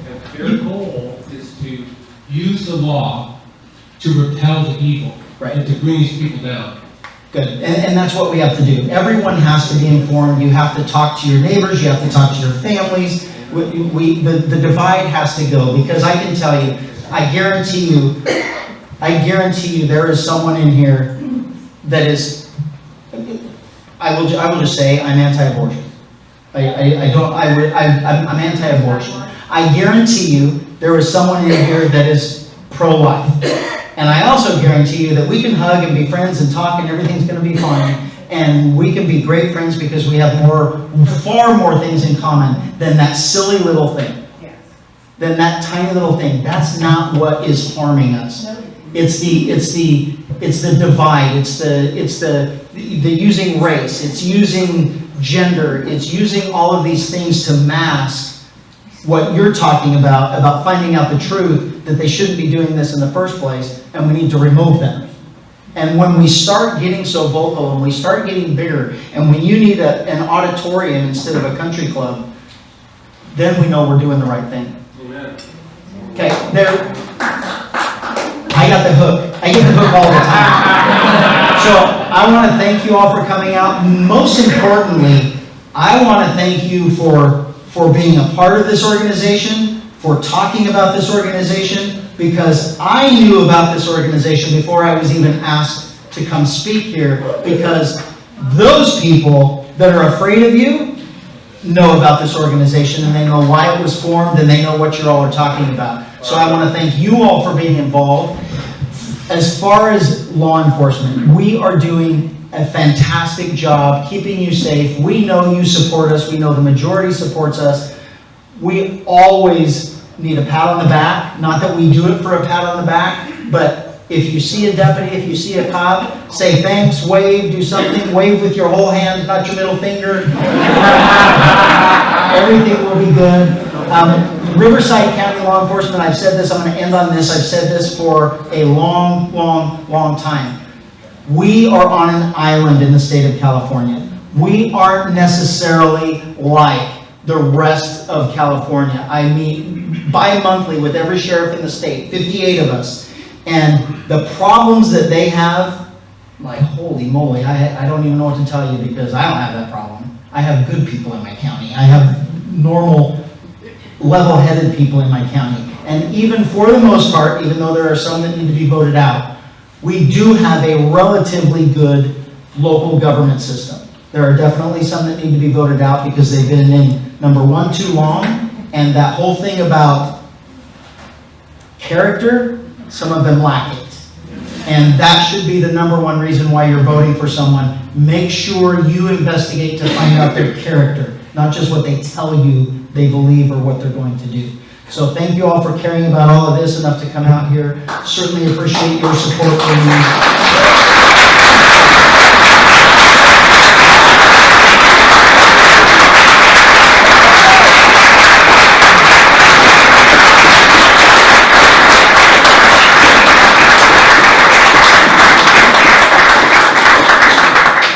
And their goal is to Use the law to repel the evil. Right. And to bring these people down. Good, and that's what we have to do. Everyone has to be informed. You have to talk to your neighbors, you have to talk to your families. The divide has to go, because I can tell you, I guarantee you there is someone in here that is, I will just say, I'm anti-abortion. I'm anti-abortion. I guarantee you, there is someone in here that is pro-life. And I also guarantee you that we can hug and be friends and talk and everything's gonna be fine. And we can be great friends because we have far more things in common than that silly little thing. Yes. Than that tiny little thing. That's not what is harming us. It's the divide, it's the using race, it's using gender, it's using all of these things to mask what you're talking about finding out the truth, that they shouldn't be doing this in the first place, and we need to remove them. And when we start getting so vocal, and we start getting bigger, and when you need an auditorium instead of a country club, then we know we're doing the right thing. Amen. Okay, I got the hook. I get the hook all the time. So I want to thank you all for coming out. Most importantly, I want to thank you for being a part of this organization, for talking about this organization, because I knew about this organization before I was even asked to come speak here, because those people that are afraid of you know about this organization, and they know why it was formed, and they know what you all are talking about. So I want to thank you all for being involved. As far as law enforcement, we are doing a fantastic job keeping you safe. We know you support us. We know the majority supports us. We always need a pat on the back. Not that we do it for a pat on the back, but if you see a deputy, if you see a cop, say thanks, wave, do something, wave with your whole hand, not your middle finger. Everything will be good. Riverside County Law Enforcement, I've said this, I'm going to end on this, I've said this for a long, long, long time. We are on an island in the state of California. We aren't necessarily like the rest of California. I meet bi-monthly with every sheriff in the state, 58 of us. And the problems that they have, like holy moly, I don't even know what to tell you, because I don't have that problem. I have good people in my county. I have normal, level-headed people in my county. And even for the most part, even though there are some that need to be voted out, we do have a relatively good local government system. There are definitely some that need to be voted out because they've been in, number one, too long, and that whole thing about character, some of them lack it. And that should be the number one reason why you're voting for someone. Make sure you investigate to find out their character, not just what they tell you they believe or what they're going to do. So thank you all for caring about all of this enough to come out here. Certainly appreciate your support for me.